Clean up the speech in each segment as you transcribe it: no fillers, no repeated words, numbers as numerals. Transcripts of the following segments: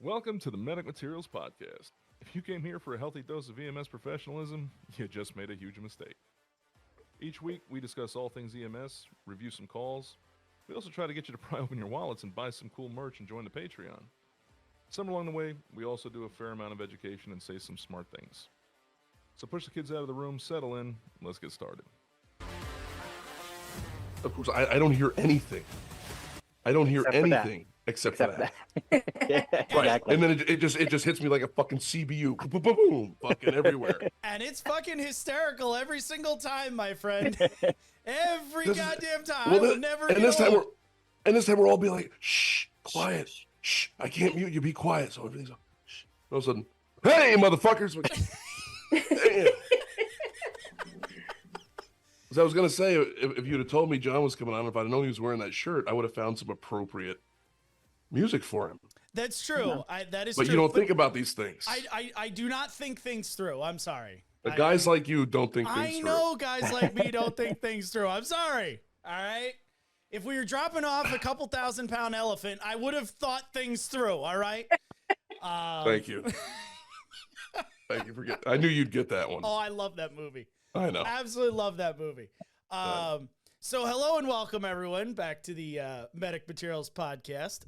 Welcome to the Medic Materials Podcast. If you came here for a healthy dose of EMS professionalism, you just made a huge mistake. Each week, we discuss all things EMS, review some calls. We also try to get you to pry open your wallets and buy some cool merch and join the Patreon. Somewhere along the way, we also do a fair amount of education and say some smart things. So push the kids out of the room, settle in, let's get started. Of course, I don't hear anything. I don't hear anything except for that. Yeah, Right. exactly. And then it just hits me like a fucking CBU. Boom, fucking everywhere. And it's fucking hysterical every single time, my friend. Every goddamn time. Well, I will never and get this time old. this time we're all being like, shh, quiet. Shh, I can't mute you, be quiet. So everything's like, shh. All of a sudden, hey, motherfuckers. Damn. As I was going to say, if you'd have told me John was coming on, if I'd known he was wearing that shirt, I would have found some appropriate music for him. That's true. That is But true. you don't think about these things. I do not think things through. I'm sorry. The guys like you don't think things I through. know guys like me don't think things through. I'm sorry. All right. If we were dropping off a couple 1,000-pound elephant, I would have thought things through. All right. Thank you. Thank you for getting. I knew you'd get that one. Oh, I love that movie. I know. Absolutely love that movie. So hello and welcome everyone back to the Medic Materials Podcast.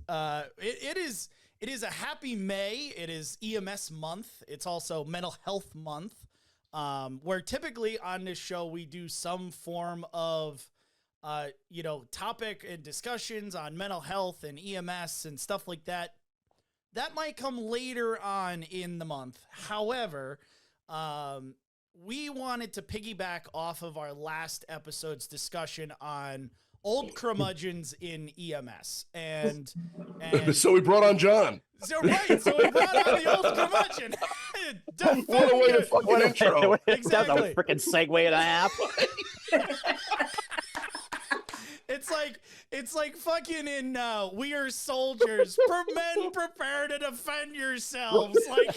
It is a happy May. It is EMS month. It's also Mental Health Month. Where typically on this show we do some form of topic and discussions on mental health and EMS and stuff like that. That might come later on in the month. However, we wanted to piggyback off of our last episode's discussion on old curmudgeons in EMS. And So we brought on John. so we brought on the old curmudgeon. What a way to fucking intro. Exactly. That was a freaking segue and a half. It's like fucking in We Are Soldiers. Men prepare to defend yourselves. Like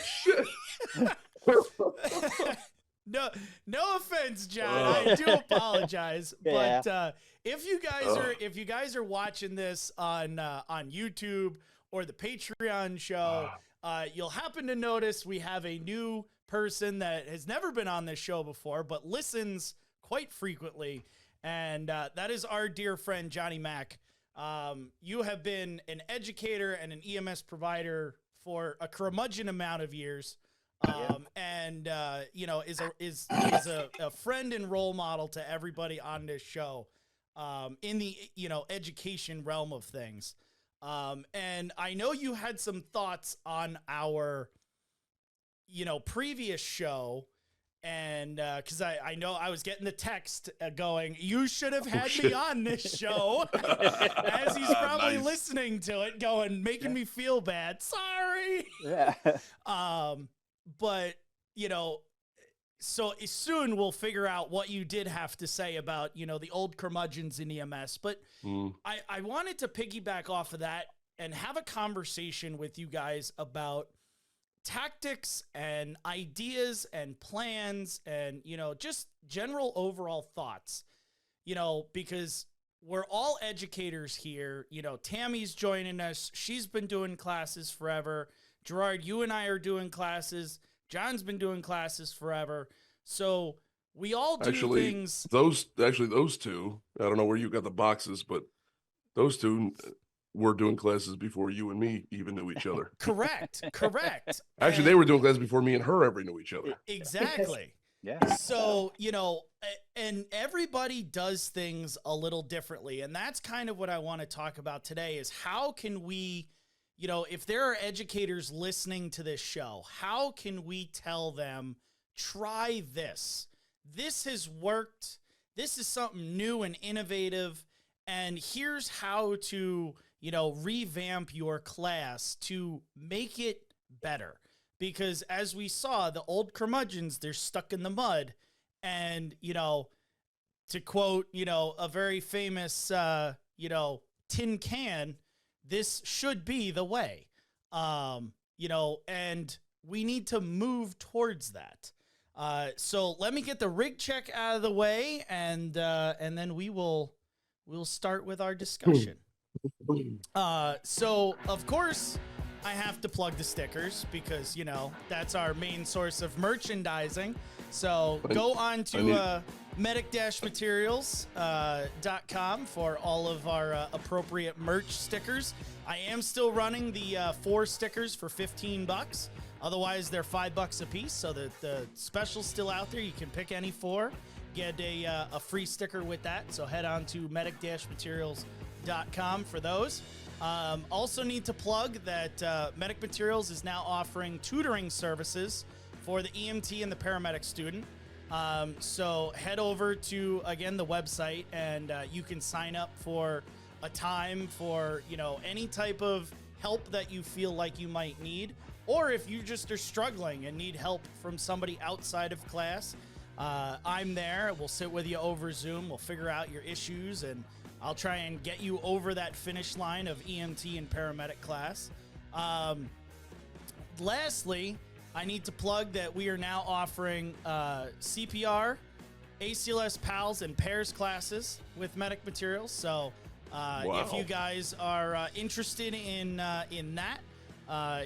Shit. No offense, John. I do apologize, Yeah. but if you guys are watching this on YouTube or the Patreon show, you'll happen to notice we have a new person that has never been on this show before, but listens quite frequently, and that is our dear friend Johnny Mack. You have been an educator and an EMS provider for a curmudgeon amount of years. And is a friend and role model to everybody on this show, in the, education realm of things. And I know you had some thoughts on our, previous show, and, cause I know I was getting the text going, you should have had me on this show, as he's probably Nice. listening to it going, making me feel bad. Sorry. Yeah. But, so soon we'll figure out what you did have to say about, the old curmudgeons in EMS. But I wanted to piggyback off of that and have a conversation with you guys about tactics and ideas and plans and, just general overall thoughts, because we're all educators here. Tammy's joining us. She's been doing classes forever. Gerard, you and I are doing classes. John's been doing classes forever. So we all do things. Those two, I don't know where you got the boxes, but those two were doing classes before you and me even knew each other. Correct. Actually, they were doing classes before me and her ever knew each other. Exactly. Yeah. So, and everybody does things a little differently. And that's kind of what I want to talk about today is how can we, if there are educators listening to this show, how can we tell them, try this? This has worked. This is something new and innovative. And here's how to, revamp your class to make it better. Because as we saw, the old curmudgeons, they're stuck in the mud. And, to quote, a very famous, tin can, this should be the way, and we need to move towards that. So let me get the rig check out of the way, and then we will we'll start with our discussion. So of course I have to plug the stickers because, you know, that's our main source of merchandising. So go on to medic-materials.com for all of our appropriate merch stickers. I am still running the 4 stickers for $15. Otherwise, they're $5 a piece. So the special's still out there. You can pick any 4, get a free sticker with that. So head on to medic-materials.com for those. Also need to plug that Medic Materials is now offering tutoring services for the EMT and the paramedic student. So head over to, again, the website, and you can sign up for a time for, you know, any type of help that you feel like you might need. Or if you just are struggling and need help from somebody outside of class, I'm there. We'll sit with you over Zoom. We'll figure out your issues, and I'll try and get you over that finish line of EMT and paramedic class. Lastly, I need to plug that we are now offering CPR, ACLS PALS, and PAIRS classes with Medic Materials. So if you guys are interested in that,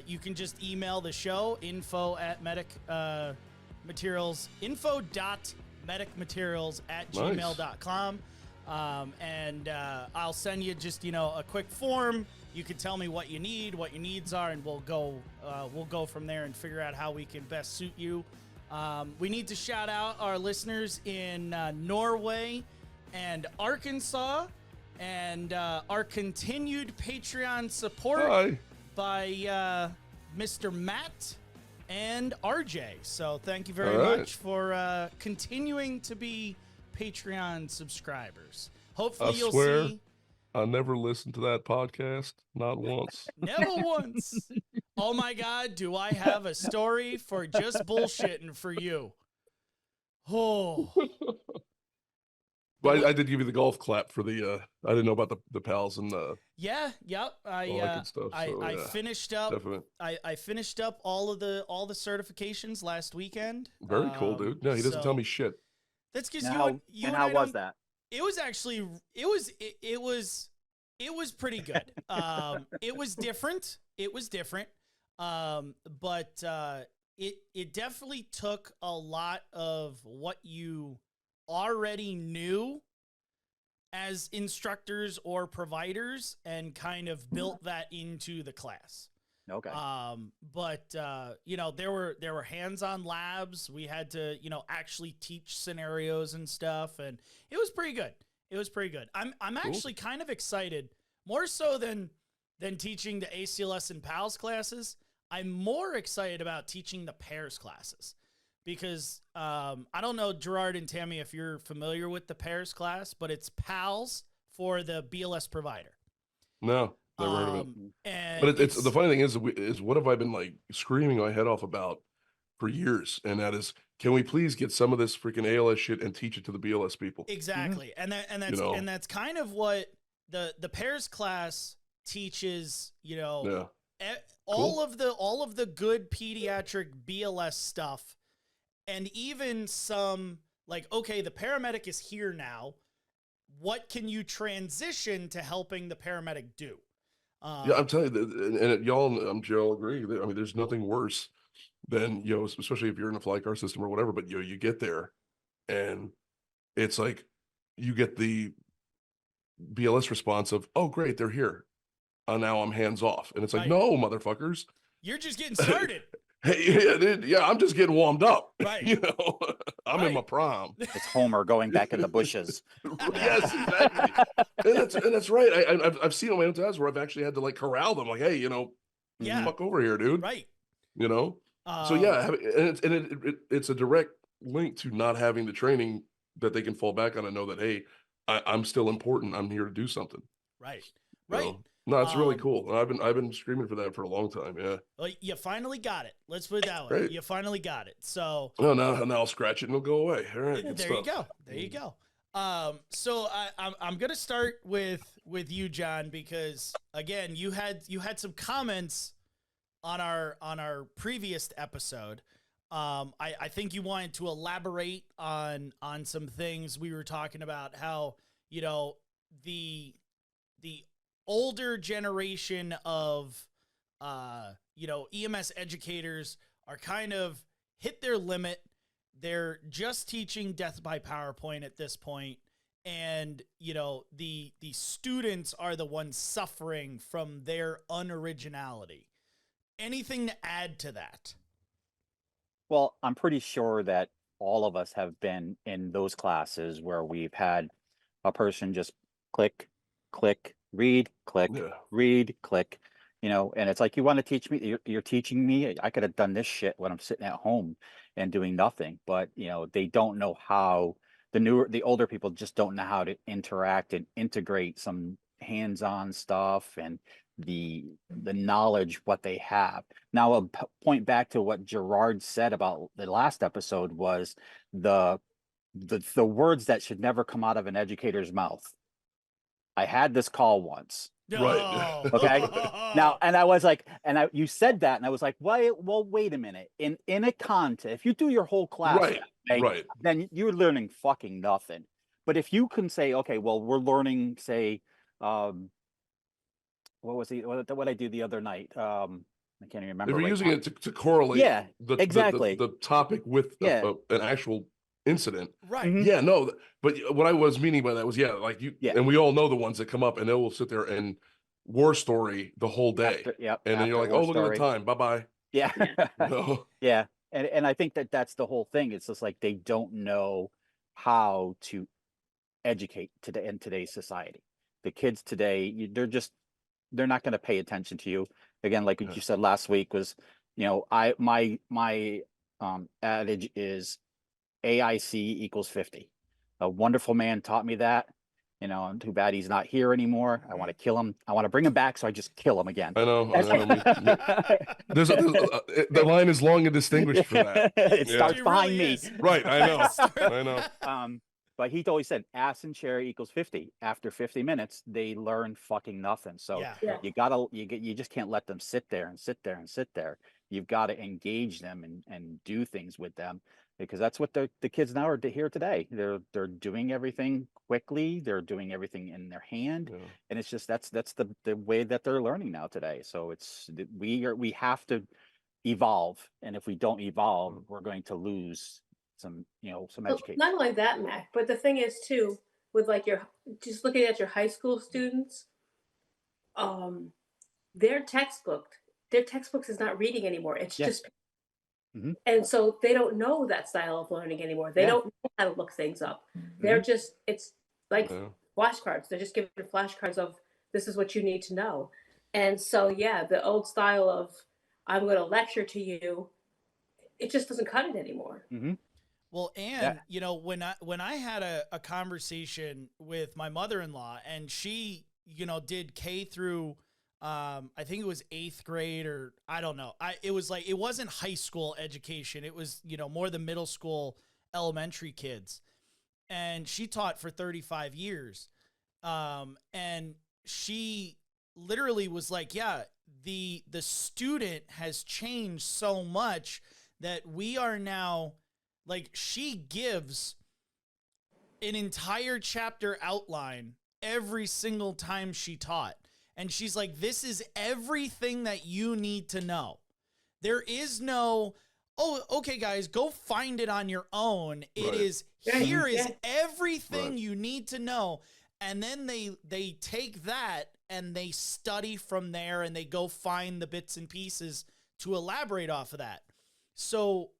you can just email the show, info.medicmaterials@gmail.com. And I'll send you just, you know, a quick form. You can tell me what you need, what your needs are, and we'll go from there and figure out how we can best suit you. We need to shout out our listeners in Norway and Arkansas, and our continued Patreon support by Mr. Matt and RJ. So thank you very much for continuing to be Patreon subscribers. Hopefully you'll see. I never listened to that podcast, not once. Never once. Oh my God, do I have a story for just bullshitting for you? Oh. But I did give you the golf clap for the. I didn't know about the pals and the. Yeah, yep. All that good stuff, I finished up. Definitely. I finished up all the certifications last weekend. Very cool, dude. No, he doesn't tell me shit. That's because you and and how was that? It was actually it was pretty good. It was different. But it definitely took a lot of what you already knew as instructors or providers and kind of built that into the class. Okay. But you know, there were hands-on labs. We had to, you know, actually teach scenarios and stuff, and it was pretty good. I'm actually kind of excited, more so than teaching the ACLS and PALS classes. I'm more excited about teaching the PAIRS classes because I don't know, Gerard and Tammy, if you're familiar with the PAIRS class, but it's PALS for the BLS provider. No. Never heard of it. And but it's the funny thing is what have I been like screaming my head off about for years? And that is, can we please get some of this freaking ALS shit and teach it to the BLS people? Exactly. And that's kind of what the PAIRS class teaches, you know, all of the good pediatric BLS stuff, and even some like, okay, the paramedic is here now. What can you transition to helping the paramedic do? Yeah, I'm telling you, and y'all, I'm sure y'all agree. I mean, there's nothing worse than, you know, especially if you're in a fly car system or whatever, but you get there and it's like you get the BLS response of, oh, great, they're here. Now I'm hands off. And it's like, no, motherfuckers. You're just getting started. Hey, I'm just getting warmed up. Right. You know, I'm in my prime. It's Homer going back in the bushes. Yes, exactly. and that's right. I've seen on my own times where I've actually had to like corral them, like, hey, you know, fuck over here, dude. Right. You know. So yeah, it's a direct link to not having the training that they can fall back on and know that, hey, I'm still important. I'm here to do something. Right. You Right. know? No, it's really cool. I've been screaming for that for a long time. Yeah. Well, you finally got it. Let's put it that way. Right. You finally got it. So. Oh, now I'll scratch it and it'll go away. All right. Good there stuff. you go. There you go. So I'm gonna start with you, John, because again, you had some comments on our previous episode. I think you wanted to elaborate on some things we were talking about, how, you know, the older generation of EMS educators are kind of hit their limit. They're just teaching death by PowerPoint at this point, and the students are the ones suffering from their unoriginality. Anything to add to that? Well, I'm pretty sure that all of us have been in those classes where we've had a person just click, click, read, click, Yeah. read, click, and it's like, you want to teach me, you're teaching me. I could have done this shit when I'm sitting at home and doing nothing, but they don't know how. The older people just don't know how to interact and integrate some hands-on stuff and the knowledge what they have. Now, I'll point back to what Gerard said about the last episode was the words that should never come out of an educator's mouth. I had this call once. Right. Okay. Now, and I was like, you said that, and I was like, well, wait a minute. In a context, if you do your whole class, Right. okay, Right. then you're learning fucking nothing. But if you can say, okay, well, we're learning, say, what I do the other night? I can't even remember. If you're right using now. it to correlate Yeah, the exactly. the topic with Yeah. an actual incident. Right. Mhm. Yeah, no, but what I was meaning by that was, like you, Yeah. and we all know the ones that come up and they will sit there and war story the whole day. And then you're like, oh, look at the time. Bye-bye. Yeah. No. Yeah. And I think that's the whole thing. It's just like they don't know how to educate today in today's society. The kids today, they're not going to pay attention to you. Again, like what you said last week was, my adage is AIC equals 50. A wonderful man taught me that. And too bad he's not here anymore. I want to kill him. I want to bring him back so I just kill him again. I know. There's the line is long and distinguished for that. It starts It behind really me. is. Right, I know. I know. But he always said ass and chair equals 50. After 50 minutes, they learn fucking nothing. So Yeah. you just can't let them sit there and sit there and sit there. You've got to engage them and do things with them, because that's what the kids now are here today. They're doing everything quickly. They're doing everything in their hand, and it's just that's the way that they're learning now today. So we have to evolve, and if we don't evolve, we're going to lose some education. Not only that, Mac, but the thing is too, with like just looking at your high school students, their textbooks is not reading anymore. It's just, and so they don't know that style of learning anymore. They don't know how to look things up. They're just, it's like flashcards. They're just giving flashcards of, this is what you need to know. And so, the old style of, I'm going to lecture to you, it just doesn't cut it anymore. Well, and when I had a conversation with my mother-in-law, and she, did K through, I think it was 8th grade, or I don't know. It wasn't high school education. It was, more the middle school, elementary kids. And she taught for 35 years. And she literally was like, the student has changed so much that we are now, like, she gives an entire chapter outline every single time she taught. And she's like, this is everything that you need to know. There is no, oh, okay, guys, go find it on your own. It is, here is everything you need to know. And then they take that and they study from there, and they go find the bits and pieces to elaborate off of that. So,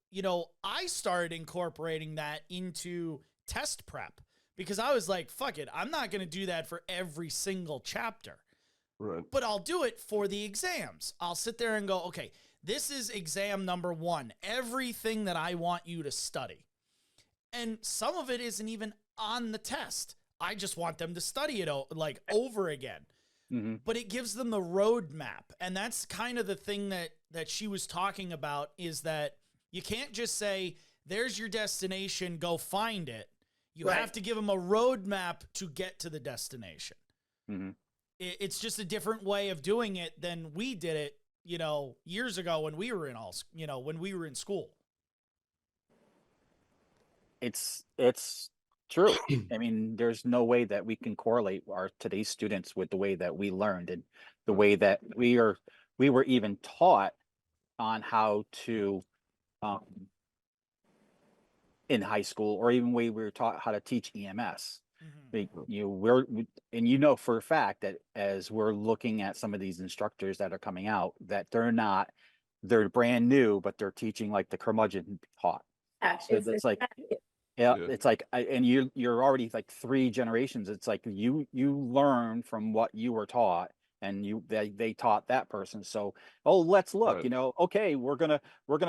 I started incorporating that into test prep, because I was like, fuck it, I'm not going to do that for every single chapter. Right. But I'll do it for the exams. I'll sit there and go, okay, this is exam number 1, everything that I want you to study. And some of it isn't even on the test. I just want them to study it like over again. But it gives them the roadmap. And that's kind of the thing that she was talking about, is that you can't just say, there's your destination, go find it. You have to give them a roadmap to get to the destination. It's just a different way of doing it than we did it, years ago when we were in school. It's True. I mean, there's no way that we can correlate our today's students with the way that we learned and the way that we were even taught on how to in high school, or even we were taught how to teach EMS. And you know for a fact that as we're looking at some of these instructors that are coming out, that they're brand new, but they're teaching like the curmudgeon taught. Actually, So it's like, it's like, and you're already like 3 generations. It's like you learn from what you were taught, and they taught that person. So, let's look, Right. you know, okay, we're gonna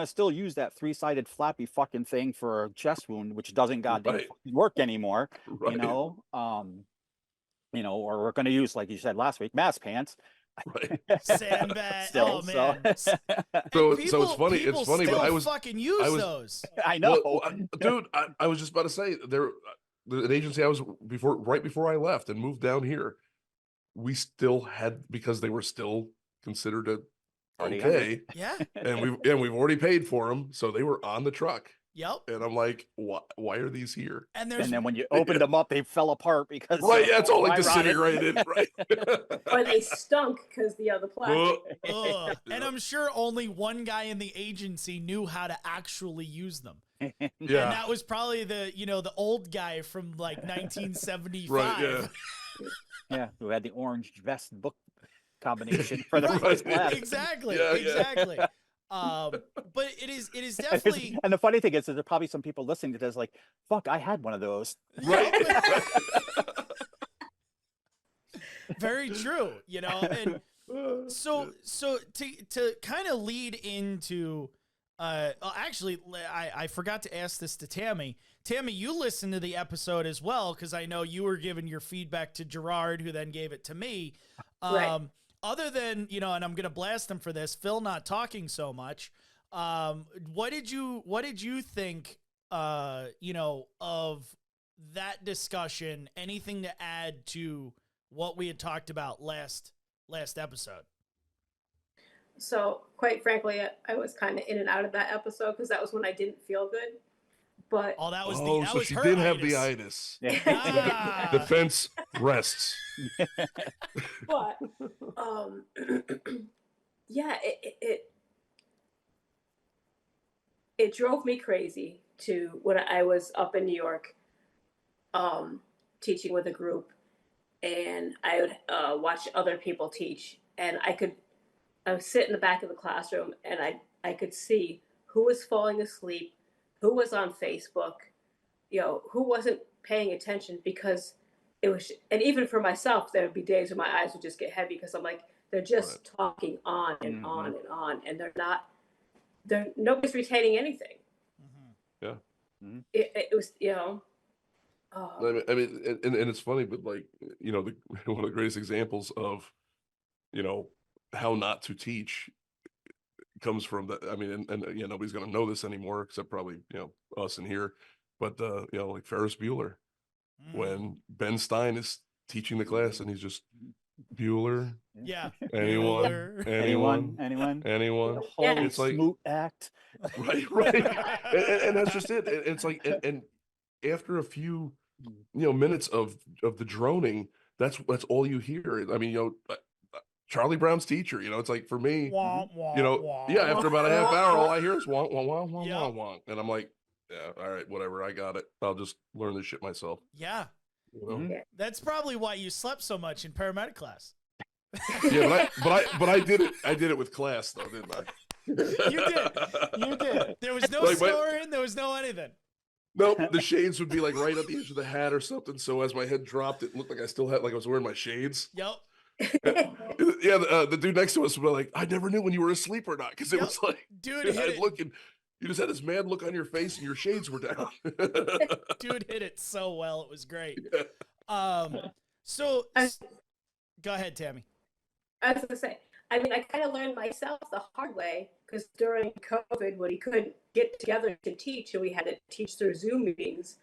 still use that 3-sided flappy fucking thing for a chest wound, which doesn't goddamn Right. fucking work anymore. Right. Or we're gonna use, like you said last week, mask pants. Right. Sandbag. Still, Oh man. So it's funny. It's funny, but I was fucking use those. I know, dude. I was just about to say an agency I was right before I left and moved down here. We still had, because they were still considered okay, Yeah. and we've already paid for them, so they were on the truck. Yep. And I'm like, why are these here? And then when you opened them up, they fell apart because yeah, it's all like disintegrated, right? Or they stunk because the other plastic. And I'm sure only one guy in the agency knew how to actually use them. Yeah. And that was probably the old guy from like 1975. Right, yeah, who had the orange vest book combination for the first class. Exactly. Yeah. Exactly. But it is definitely. And the funny thing is, there are probably some people listening to this like, fuck, I had one of those. Right. Very true. And so to kind of lead into, actually, I forgot to ask this to Tammy. Tammy, you listened to the episode as well, because I know you were giving your feedback to Gerard, who then gave it to me. Right. Other than, and I'm going to blast him for this, Phil not talking so much. What did you think, of that discussion? Anything to add to what we had talked about last episode? So quite frankly, I was kind of in and out of that episode because that was when I didn't feel good. But that was so was she her did have itis. the itis. Ah. Defense rests. But yeah, it drove me crazy to when I was up in New York, teaching with a group, and I would watch other people teach, and I would sit in the back of the classroom, and I could see who was falling asleep, who was on Facebook, who wasn't paying attention, because it was, and even for myself, there would be days when my eyes would just get heavy because I'm like, they're just talking on and on and on, and nobody's retaining anything. Yeah. It was, I mean, and it's funny, but like, one of the greatest examples of, how not to teach comes from that. I mean, and nobody's going to know this anymore except probably, us in here, but like Ferris Bueller, when Ben Stein is teaching the class and he's just Bueller. Yeah. Anyone. The whole It's like smoot act. Right. And that's just it. It's like, and after a few, minutes of the droning, that's all you hear. I mean, Charlie Brown's teacher, it's like, for me, after about a half hour, all I hear is wonk, wonk, wonk, wonk, wonk, wonk. And I'm like, yeah, all right, whatever, I got it. I'll just learn this shit myself. Yeah. That's probably why you slept so much in paramedic class. Yeah, but I did it with class though, didn't I? You did. There was no snoring, there was no anything. Nope, the shades would be like right at the edge of the hat or something. So as my head dropped, it looked like I still had, like I was wearing my shades. Yep. Yeah, the dude next to us was like, I never knew when you were asleep or not, because it was like, dude, you just had this mad look on your face and your shades were down. Dude hit it so well, it was great. Yeah. So go ahead, Tammy. I was gonna say, I mean, I kind of learned myself the hard way, because during COVID, when we couldn't get together to teach, and we had to teach through Zoom meetings,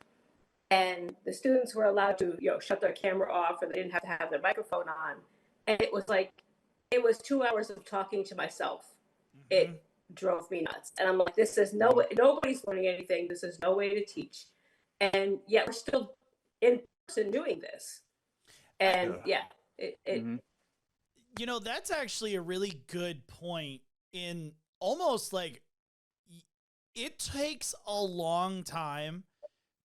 and the students were allowed to, shut their camera off, or they didn't have to have their microphone on. And it was 2 hours of talking to myself. It drove me nuts. And I'm like, this is no way, nobody's learning anything. This is no way to teach. And yet we're still in person doing this. And you know, that's actually a really good point. In almost like, it takes a long time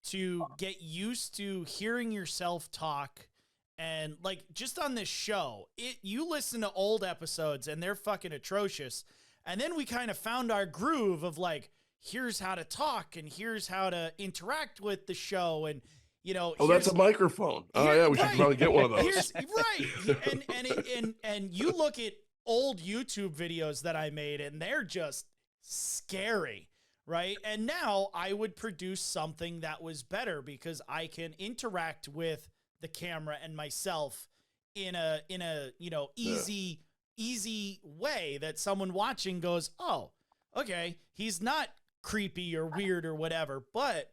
to get used to hearing yourself talk. And like, just on this show, you listen to old episodes and they're fucking atrocious. And then we kind of found our groove of like, here's how to talk and here's how to interact with the show. And, you know, oh, that's a microphone. Oh yeah, we should probably get one of those. And you look at old YouTube videos that I made and they're just scary, right? And now I would produce something that was better because I can interact with the camera and myself in a you know, easy way that someone watching goes, oh, okay, he's not creepy or weird or whatever. But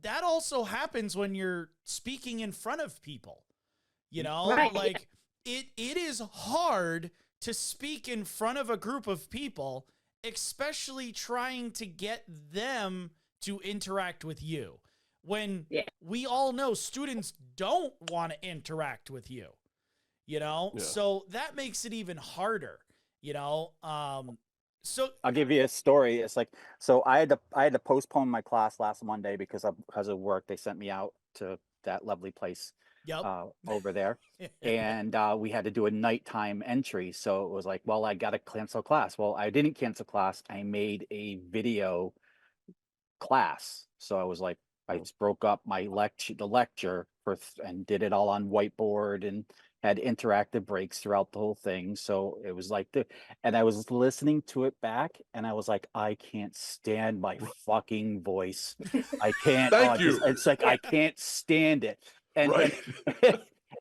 that also happens when you're speaking in front of people, you know, like it is hard to speak in front of a group of people, especially trying to get them to interact with you. When we all know students don't want to interact with you, you know? So that makes it even harder, you know? So I'll give you a story. It's like, so I had to postpone my class last Monday because of work. They sent me out to that lovely place over there. And we had to do a nighttime entry. So it was like, well, I got to cancel class. Well, I didn't cancel class. I made a video class. So I was like, I just broke up my lecture and did it all on whiteboard and had interactive breaks throughout the whole thing. So it was like and I was listening to it back and I was like, I can't stand my fucking voice. I can't. Thank you. It's like, I can't stand it. And,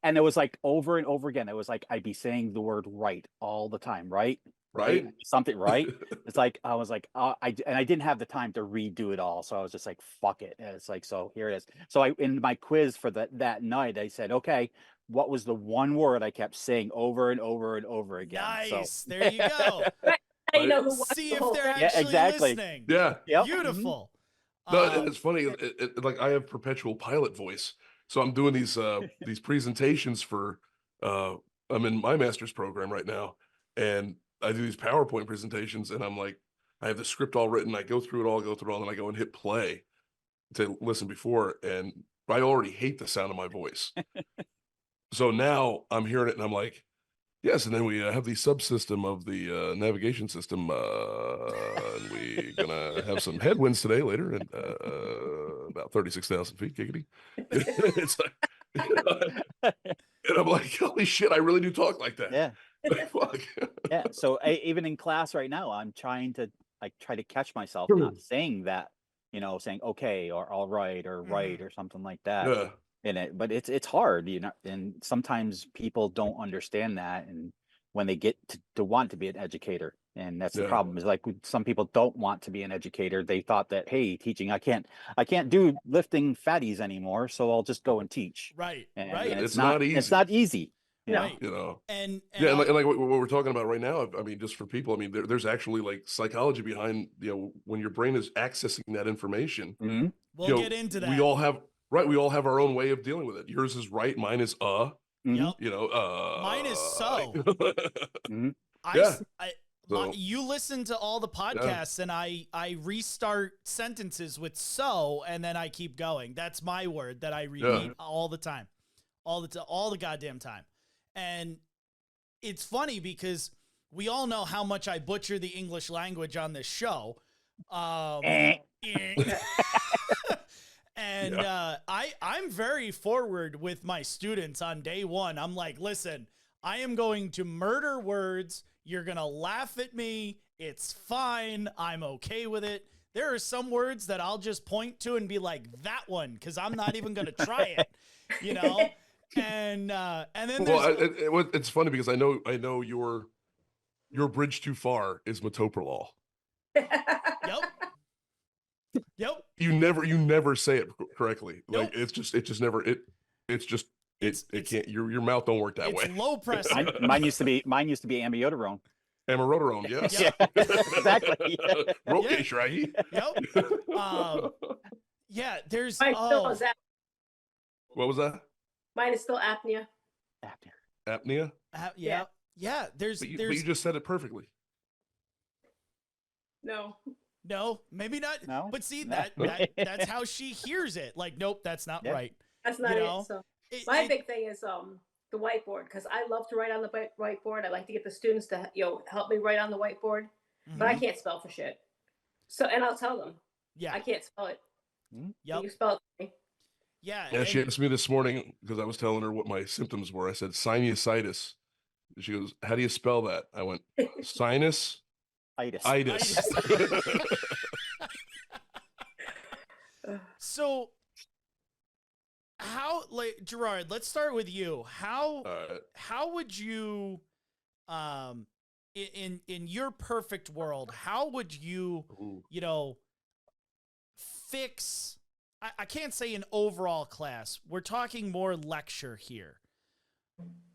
and it was like over and over again. It was like, I'd be saying the word right all the time. Right. Something right. It's like, I was like, I didn't have the time to redo it all. So I was just like, fuck it. And it's like, so here it is. So in my quiz for that night, I said, okay, what was the one word I kept saying over and over and over again? Nice. So, there you go. I know who See if they're actually listening. Yeah. Yep. Beautiful. No, it's funny. Like I have perpetual pilot voice, so I'm doing these presentations for. I'm in my master's program right now, and I do these PowerPoint presentations, and I'm like, I have the script all written. I go through it all, and I go and hit play to listen before, and I already hate the sound of my voice. So now I'm hearing it, and I'm like, yes. And then we have the subsystem of the navigation system, and we're gonna have some headwinds today later, and about 36,000 feet, giggity. It's like, you know, and I'm like, holy shit, I really do talk like that. yeah. Fuck. Yeah. So even in class right now, I'm trying to try to catch myself not saying that, you know, saying okay or all right or right or something like that. Yeah. In it, but it's hard, you know, and sometimes people don't understand that, and when they get to want to be an educator, and that's the problem is like some people don't want to be an educator. They thought that, hey, teaching, I can't do lifting fatties anymore, so I'll just go and teach. Right. And it's not easy. It's not easy. Right. You know, and and like what we're talking about right now, I mean, just for people, I mean, there's actually like psychology behind, you know, when your brain is accessing that information. Mm-hmm. We'll get into that. We all have our own way of dealing with it. Yours is right, mine is Yep. you know, mine is so. You listen to all the podcasts and I restart sentences with so, and then I keep going. That's my word that I repeat all the time, all the goddamn time. And it's funny because we all know how much I butcher the English language on this show. And I'm very forward with my students on day one. I'm like, listen, I am going to murder words. You're going to laugh at me. It's fine. I'm okay with it. There are some words that I'll just point to and be like, that one, because I'm not even going to try it, you know? And then it's funny because I know your bridge too far is metoprolol. Yep. You never say it correctly. Nope. Like it just never it can't. Your mouth don't work that way. It's low press. Mine used to be amiodarone. Amiodarone, yes. Yeah, exactly. Rokesh, right? Yep. Yeah, there's What was that? Mine is still apnea. Apnea? Yeah. Yeah. But you just said it perfectly. No. No, maybe not. No? But see, No. that's how she hears it. Like, nope, that's not right. That's not You it. know? So my big thing is the whiteboard, because I love to write on the whiteboard. I like to get the students to help me write on the whiteboard, but I can't spell for shit. So, and I'll tell them, I can't spell it. Yep. You spell it for me. Yeah, she asked me this morning because I was telling her what my symptoms were. I said sinusitis. She goes, "How do you spell that?" I went, "Sinus itis." So how, like, Gerard, let's start with you. How would you in your perfect world, how would you fix, I can't say an overall class, we're talking more lecture here.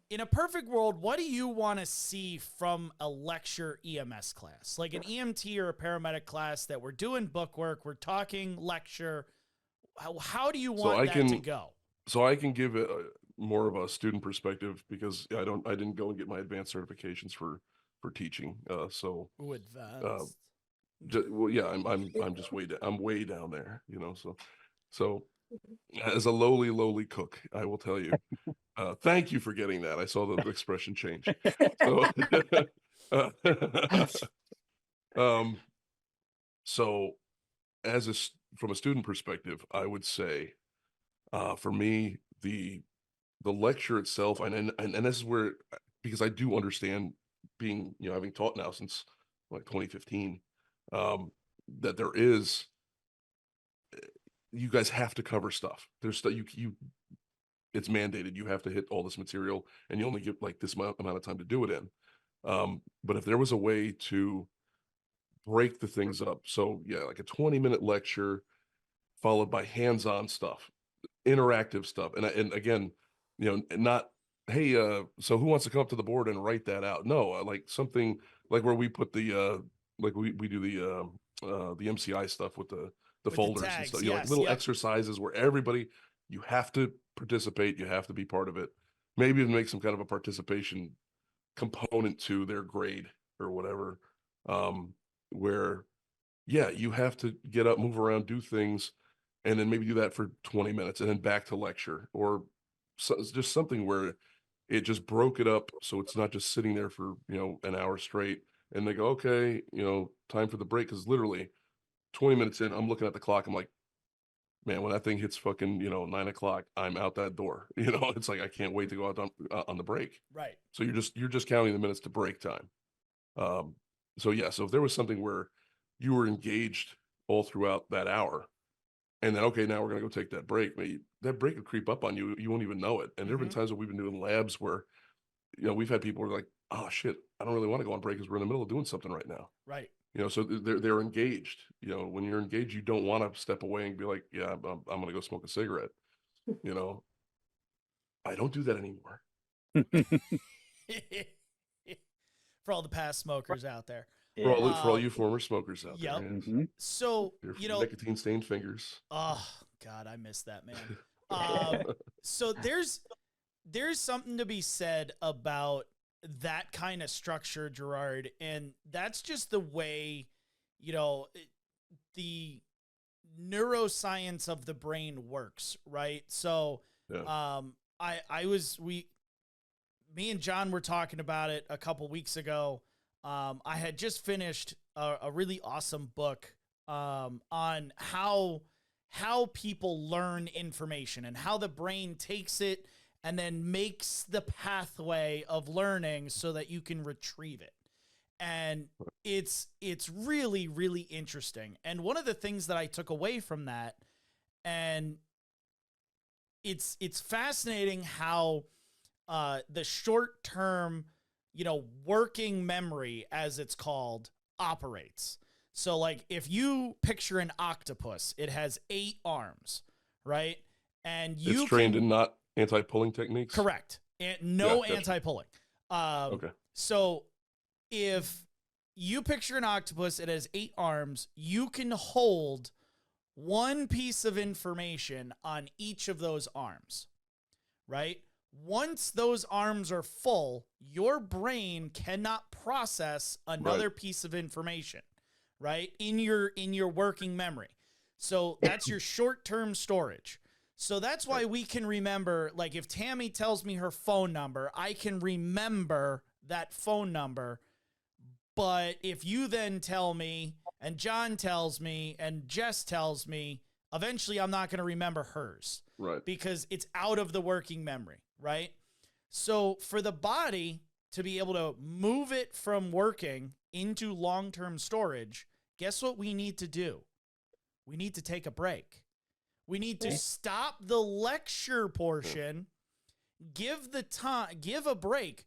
In a perfect world, what do you want to see from a lecture EMS class? Like an EMT or a paramedic class that we're doing book work, we're talking lecture. How do you want that to go? So I can give it more of a student perspective because I didn't go and get my advanced certifications for teaching. So advanced. Well, yeah, I'm just I'm way down there, So as a lowly cook, I will tell you. Thank you for getting that. I saw the expression change. So, from a student perspective, I would say, for me, the lecture itself, and this is where, because I do understand being, having taught now since like 2015, that there is, you guys have to cover stuff. There's stuff it's mandated. You have to hit all this material, and you only get like this amount of time to do it in. But if there was a way to break the things up, so yeah, like a 20-minute lecture followed by hands-on stuff, interactive stuff, and again, not, hey, so who wants to come up to the board and write that out? No, like something like where we put the like we do the MCI stuff with the folders and stuff, like little exercises where everybody, you have to participate, you have to be part of it, maybe even make some kind of a participation component to their grade or whatever, where you have to get up, move around, do things, and then maybe do that for 20 minutes and then back to lecture, or just something where it just broke it up so it's not just sitting there for an hour straight and they go, okay, time for the break. Because literally 20 minutes in, I'm looking at the clock, I'm like, man, when that thing hits fucking 9 o'clock, I'm out that door. It's like I can't wait to go out on the break. Right. So you're just counting the minutes to break time. So if there was something where you were engaged all throughout that hour, and then okay, now we're gonna go take that break. Maybe that break will creep up on you. You won't even know it. And there have been times when we've been doing labs where we've had people who are like, oh shit, I don't really want to go on break because we're in the middle of doing something right now. Right. So they're engaged. When you're engaged, you don't want to step away and be like, yeah, I'm gonna go smoke a cigarette. I don't do that anymore. For all the past smokers out there. For all you former smokers out there. Mm-hmm. So, nicotine stained fingers. Oh God, I miss that, man. So there's something to be said about that kind of structure, Gerard, and that's just the way, the neuroscience of the brain works, right? So, me and John were talking about it a couple weeks ago. I had just finished a really awesome book on how people learn information and how the brain takes it and then makes the pathway of learning so that you can retrieve it. And it's really, really interesting. And one of the things that I took away from that, and it's fascinating how the short-term, working memory, as it's called, operates. So like if you picture an octopus, it has 8 arms, right? And it's trained in not anti-pulling techniques. Correct. And no anti-pulling. Okay. So if you picture an octopus, it has 8 arms, you can hold one piece of information on each of those arms, right? Once those arms are full, your brain cannot process another piece of information, right? In your working memory. So that's your short-term storage. So that's why we can remember, like if Tammy tells me her phone number, I can remember that phone number. But if you then tell me, and John tells me, and Jess tells me, eventually I'm not going to remember hers. Right. Because it's out of the working memory, right? So for the body to be able to move it from working into long-term storage, guess what we need to do? We need to take a break. We need to stop the lecture portion, give a break.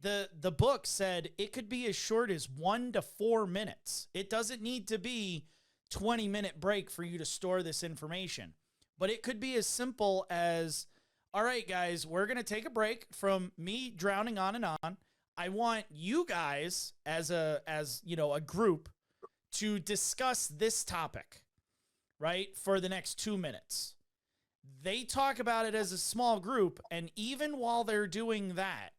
The book said it could be as short as 1 to 4 minutes. It doesn't need to be 20-minute break for you to store this information. But it could be as simple as, all right, guys, we're going to take a break from me drowning on and on. I want you guys as a group to discuss this topic, right, for the next 2 minutes. They talk about it as a small group, and even while they're doing that,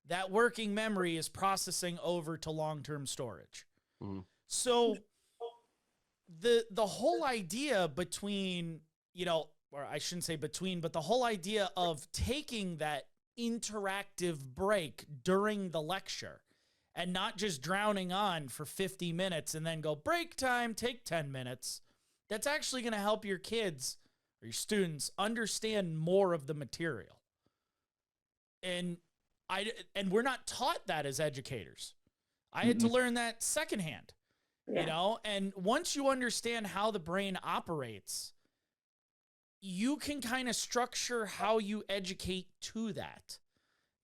that working memory is processing over to long-term storage. Mm-hmm. So the whole idea between, or I shouldn't say between, but the whole idea of taking that interactive break during the lecture and not just drowning on for 50 minutes and then go break time, take 10 minutes. That's actually going to help your kids or your students understand more of the material. And we're not taught that as educators. I had to learn that secondhand, and once you understand how the brain operates, you can kind of structure how you educate to that.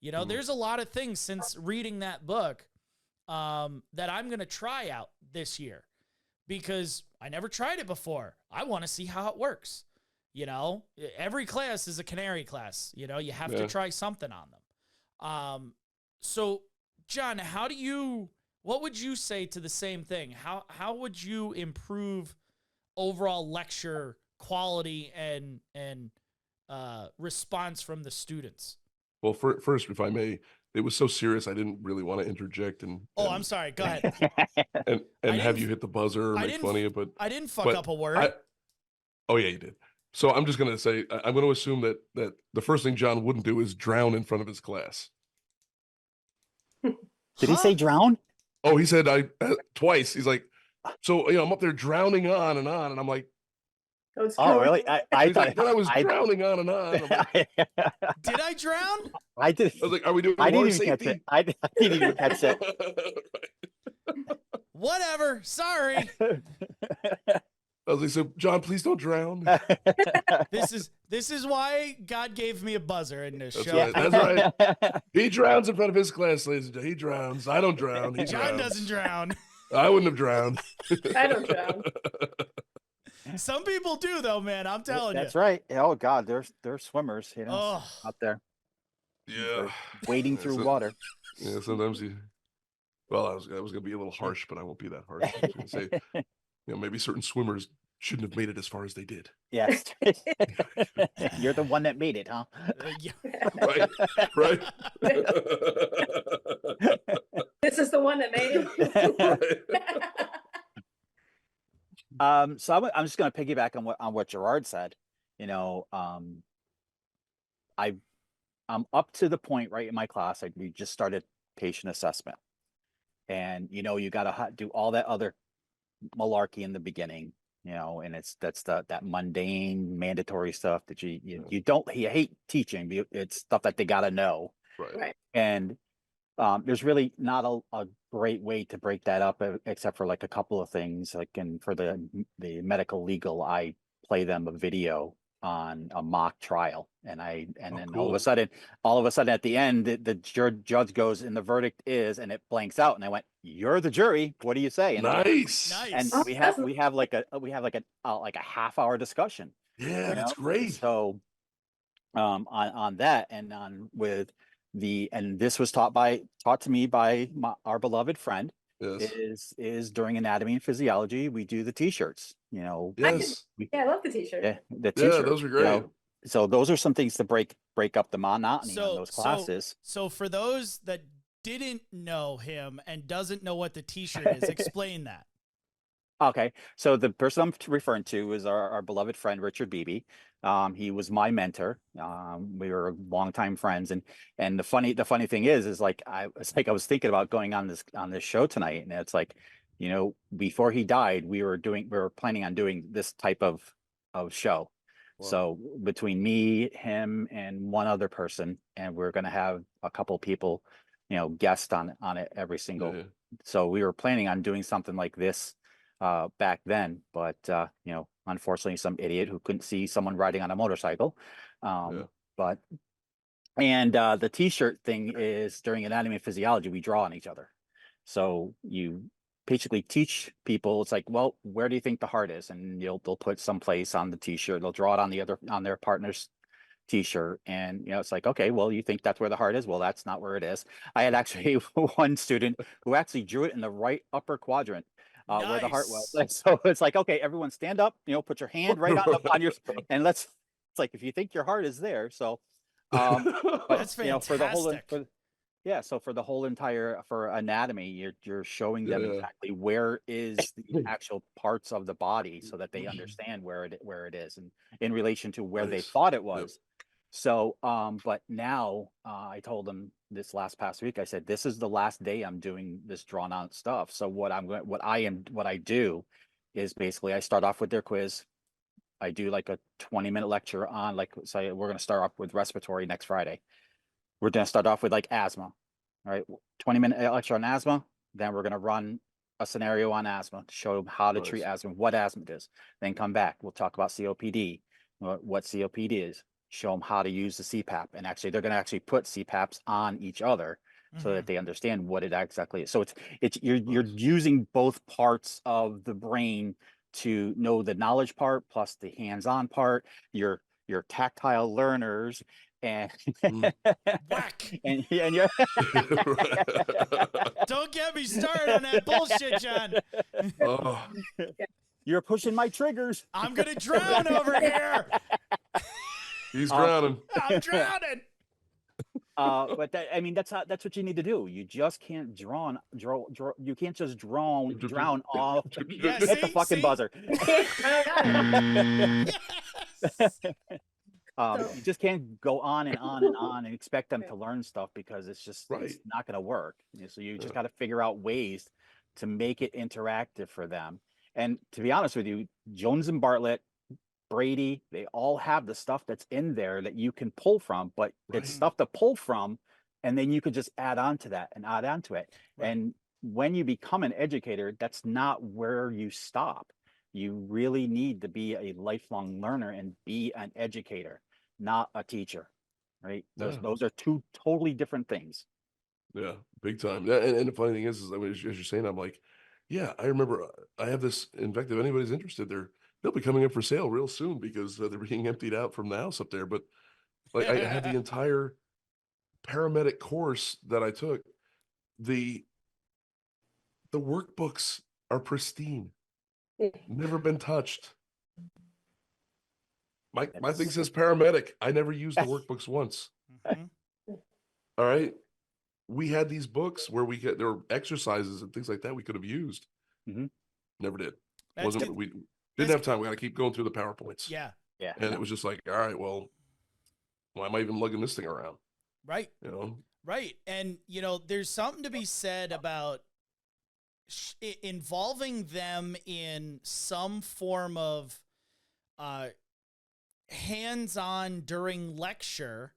There's a lot of things since reading that book that I'm going to try out this year because I never tried it before. I want to see how it works. Every class is a canary class. You have to try something on them. So John, what would you say to the same thing? How would you improve overall lecture quality and response from the students? Well, first, if I may, it was so serious I didn't really want to interject I'm sorry. Go ahead. and have you hit the buzzer or make fun of you, but I didn't fuck up a word. Oh yeah, you did. So I'm just gonna say I'm going to assume that the first thing John wouldn't do is drown in front of his class. Did he say drown? Oh, he said twice. He's like, so I'm up there drowning on, and I'm like, oh really? I thought I was drowning on and on. Like, did I drown? I did. I was like, are we doing? I didn't even catch it. I didn't even catch it. Whatever. Sorry. I was like, so John, please don't drown. This is why God gave me a buzzer in this show. Right. That's right. He drowns in front of his class, ladies and gentlemen. He drowns. I don't drown. John doesn't drown. I wouldn't have drowned. I don't drown. Some people do, though, man. I'm telling you. That's right. Oh God, there's swimmers, out there. Yeah, wading through water. Yeah, sometimes Well, I was going to be a little harsh, but I won't be that harsh. I was going to say, maybe certain swimmers shouldn't have made it as far as they did. Yes. You're the one that made it, huh? Right. This is the one that made it. So I'm just going to piggyback on what Gerard said. I'm up to the point right in my class. We just started patient assessment, and you got to do all that other malarkey in the beginning, and that's that mundane mandatory stuff that you hate teaching. It's stuff that they got to know. Right. And there's really not a great way to break that up except for like a couple of things. Like, and for the medical legal, I play them a video on a mock trial, and then cool. all of a sudden at the end the judge goes and the verdict is, and it blanks out, and I went, "You're the jury. What do you say?" And nice. And we have like a half-hour discussion. Yeah, that's great. So on that, and on with and this was taught to me by our beloved friend, is during anatomy and physiology, we do the t-shirts, you know. Yes. Yeah, I love the t-shirt. Yeah, the Yeah, t-shirt. those are you great. know. So those are some things to break up the monotony on those classes. So for those that didn't know him and doesn't know what the t-shirt is, explain that. Okay, so the person I'm referring to is our beloved friend Richard Beebe. He was my mentor. We were longtime friends, and the funny thing is like I was thinking about going on this show tonight, and it's like, you know, before he died, we were planning on doing this type of show. Wow. So between me, him, and one other person, and we're going to have a couple people, you know, guest on it every single. Yeah. So we were planning on doing something like this back then, but you know, unfortunately, some idiot who couldn't see someone riding on a motorcycle. But the t-shirt thing is during anatomy and physiology, we draw on each other. So you basically teach people, it's like, well, where do you think the heart is? And they'll put someplace on the t-shirt, they'll draw it on their partner's t-shirt, and you know, it's like, okay, well, you think that's where the heart is? Well, that's not where it is. I had actually one student who actually drew it in the right upper quadrant. Where the heart was. So it's like, okay, everyone stand up, you know, put your hand right on your, and it's like, if you think your heart is there. So, but, that's fantastic. You know, for the whole entire, for anatomy, you're showing them exactly where is the actual parts of the body, so that they understand where it is, and in relation to where they thought it was. So, but now I told them this past week, I said, this is the last day I'm doing this drawn out stuff. So what I do is basically I start off with their quiz. I do like a 20-minute lecture on, like, say we're going to start off with respiratory next Friday. We're going to start off with like asthma. All right. 20-minute lecture on asthma. Then we're going to run a scenario on asthma to show them how to treat asthma, what asthma is. Then come back. We'll talk about COPD, what COPD is. Show them how to use the CPAP, and actually they're going to put CPAPs on each other so that they understand what it exactly is. So you're using both parts of the brain to know the knowledge part plus the hands-on part. You're tactile learners, and whack, and you're don't get me started on that bullshit, John. You're pushing my triggers. I'm gonna drown over here. He's drowning. I'm drowning. But I mean, that's what you need to do. You just can't drown. You can't just drown off. Yeah, hit the fucking buzzer. You just can't go on and on and on and expect them to learn stuff, because it's just it's not going to work. So you just got to figure out ways to make it interactive for them. And to be honest with you, Jones and Bartlett, Brady, they all have the stuff that's in there that you can pull from, but it's stuff to pull from, and then you could just add on to that and add on to it. And when you become an educator, that's not where you stop. You really need to be a lifelong learner and be an educator, not a teacher, right? Those are two totally different things. Yeah, big time. And the funny thing is I mean, as you're saying, I'm like, yeah, I remember I have this, in fact, if anybody's interested, they'll be coming up for sale real soon, because they're being emptied out from the house up there. But like, I had the entire paramedic course that I took. The workbooks are pristine, never been touched. My thing says paramedic. I never used the workbooks once. All right. We had these books where there were exercises and things like that we could have used. Never did. We didn't have time. We got to keep going through the PowerPoints. Yeah. And it was just like, all right, well, why am I even lugging this thing around? Right. You know? Right. And, you know, there's something to be said about involving them in some form of hands-on during lecture,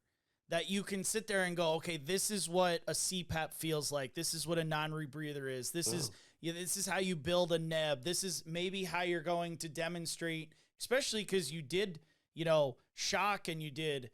that you can sit there and go, okay, this is what a CPAP feels like. This is what a non-rebreather is. This is how you build a neb. This is maybe how you're going to demonstrate, especially because you did, you know, shock, and you did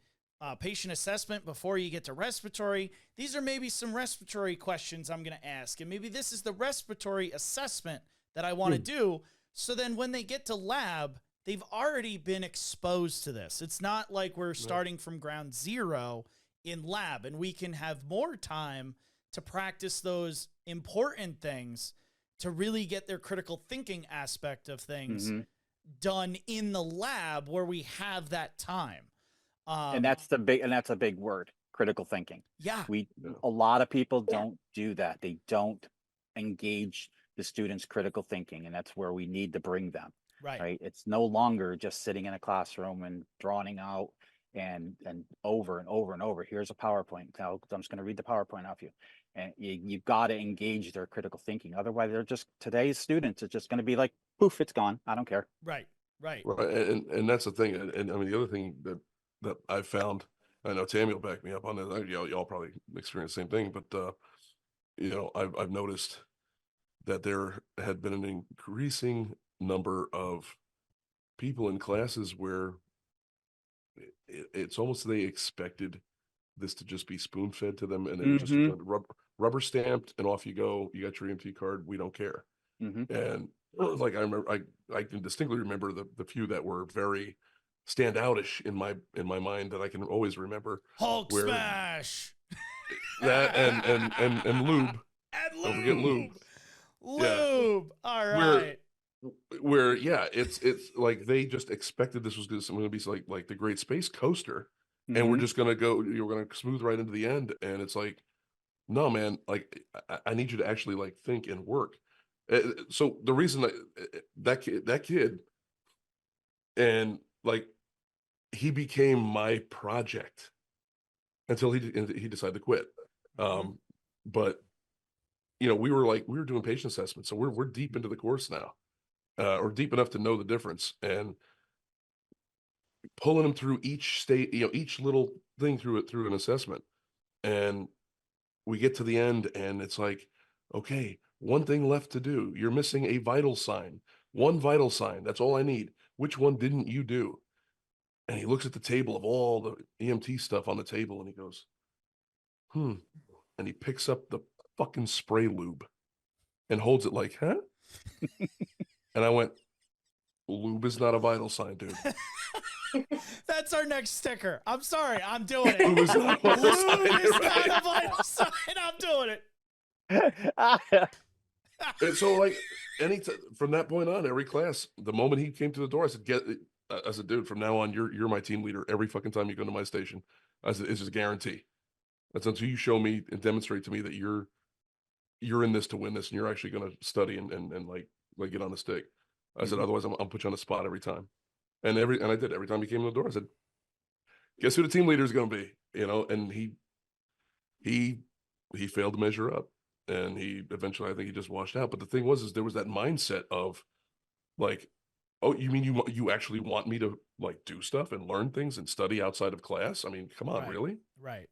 patient assessment before you get to respiratory. These are maybe some respiratory questions I'm going to ask. And maybe this is the respiratory assessment that I want to do. So then when they get to lab, they've already been exposed to this. It's not like we're starting from ground zero in lab, and we can have more time to practice those important things to really get their critical thinking aspect of things done in the lab where we have that time. And that's a big word, critical thinking. Yeah. A lot of people don't do that. They don't engage the students' critical thinking, and that's where we need to bring them. Right. It's no longer just sitting in a classroom and drawing out and over and over and over. Here's a PowerPoint. Now I'm just going to read the PowerPoint off you. And you've got to engage their critical thinking. Otherwise, today's students are just going to be like, poof, it's gone. I don't care. Right. And that's the thing. And I mean, the other thing that I've found, I know Tammy will back me up on this. Y'all probably experience the same thing, but I've noticed that there had been an increasing number of people in classes where it's almost they expected this to just be spoon fed to them, and then just rubber stamped, and off you go. You got your EMT card. We don't care. And like I remember, I can distinctly remember the few that were very standoutish in my mind that I can always remember. Hulk smash. That and lube. And don't forget lube. Lube. All right. Where it's like they just expected this was going to be like the Great Space Coaster, and we're just going to go. You're going to smooth right into the end, and it's like, no, man. Like I need you to actually like think and work. So the reason that kid, and like he became my project until he decided to quit. But we were doing patient assessments, so we're deep into the course now. Or deep enough to know the difference, and pulling them through each state, each little thing through an assessment. And we get to the end, and it's like, okay, one thing left to do. You're missing a vital sign. One vital sign. That's all I need. Which one didn't you do? And he looks at the table of all the EMT stuff on the table, and he goes, and he picks up the fucking spray lube and holds it like, huh? And I went, lube is not a vital sign, dude. That's our next sticker. I'm sorry. I'm doing it. Lube is not a vital sign. Lube is not a vital sign. I'm doing it. And so, like, from that point on, every class, the moment he came to the door, I said, dude, from now on, you're my team leader every fucking time you go to my station. I said, it's just a guarantee. That's until you show me and demonstrate to me that you're in this to win this, and you're actually going to study and like get on the stick. I said, otherwise I'll put you on the spot every time. And I did. Every time he came in the door, I said, guess who the team leader is going to be? And he failed to measure up, and he eventually, I think he just washed out. But the thing was, there was that mindset of like, oh, you mean you actually want me to like do stuff and learn things and study outside of class? I mean, come on, really? Right.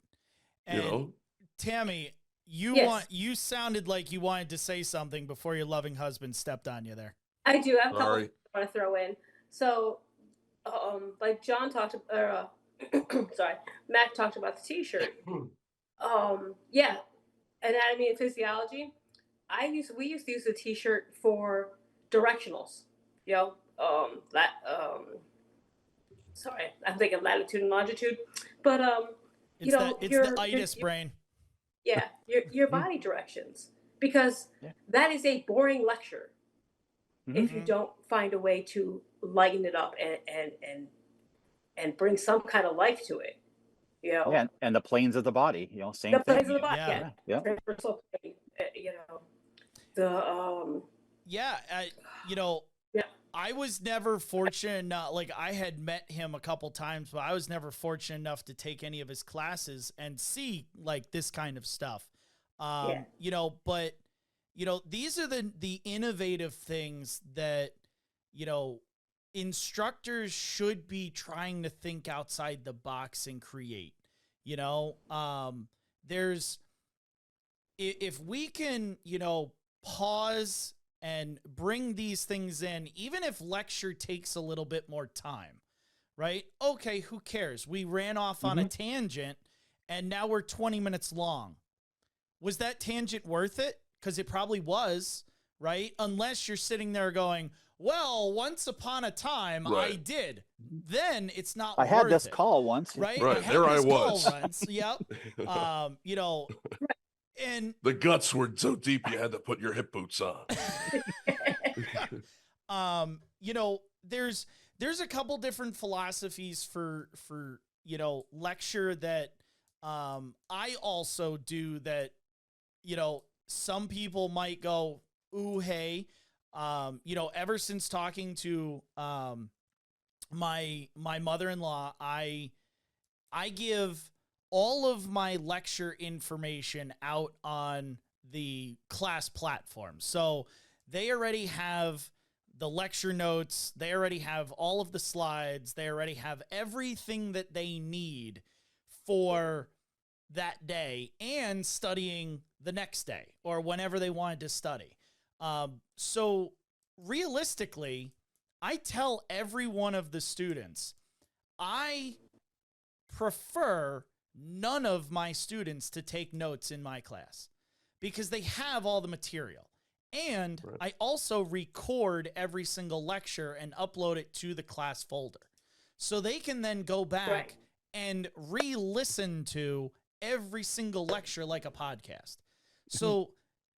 And Tammy, you sounded like you wanted to say something before your loving husband stepped on you there. I do have a couple I want to throw in. So, like John talked about, sorry, Mac talked about the T-shirt. Anatomy and physiology. We used to use the T-shirt for directionals. Sorry, I'm thinking latitude and longitude, but it's the itis brain. Yeah, your body directions, because that is a boring lecture if you don't find a way to lighten it up and bring some kind of life to it. Yeah, and the planes of the body, same thing. The planes of the body, yeah. I was never fortunate enough, like I had met him a couple times, but I was never fortunate enough to take any of his classes and see like this kind of stuff. But these are the innovative things that, instructors should be trying to think outside the box and create. If we can, pause and bring these things in, even if lecture takes a little bit more time, right? Okay, who cares? We ran off on a tangent, and now we're 20 minutes long. Was that tangent worth it? Because it probably was, right? Unless you're sitting there going, well, once upon a time, I did. Then it's not worth it. I had this call once. Right? Right, there I was. Yep. And the guts were so deep you had to put your hip boots on. You know, there's a couple different philosophies for you know, lecture that I also do that, you know, some people might go, ooh, hey, you know, ever since talking to my mother-in-law, I give all of my lecture information out on the class platform. So they already have the lecture notes. They already have all of the slides. They already have everything that they need for that day and studying the next day or whenever they wanted to study. So realistically, I tell every one of the students, I prefer none of my students to take notes in my class because they have all the material. And Right. I also record every single lecture and upload it to the class folder. So they can then go back Right. and re-listen to every single lecture like a podcast. So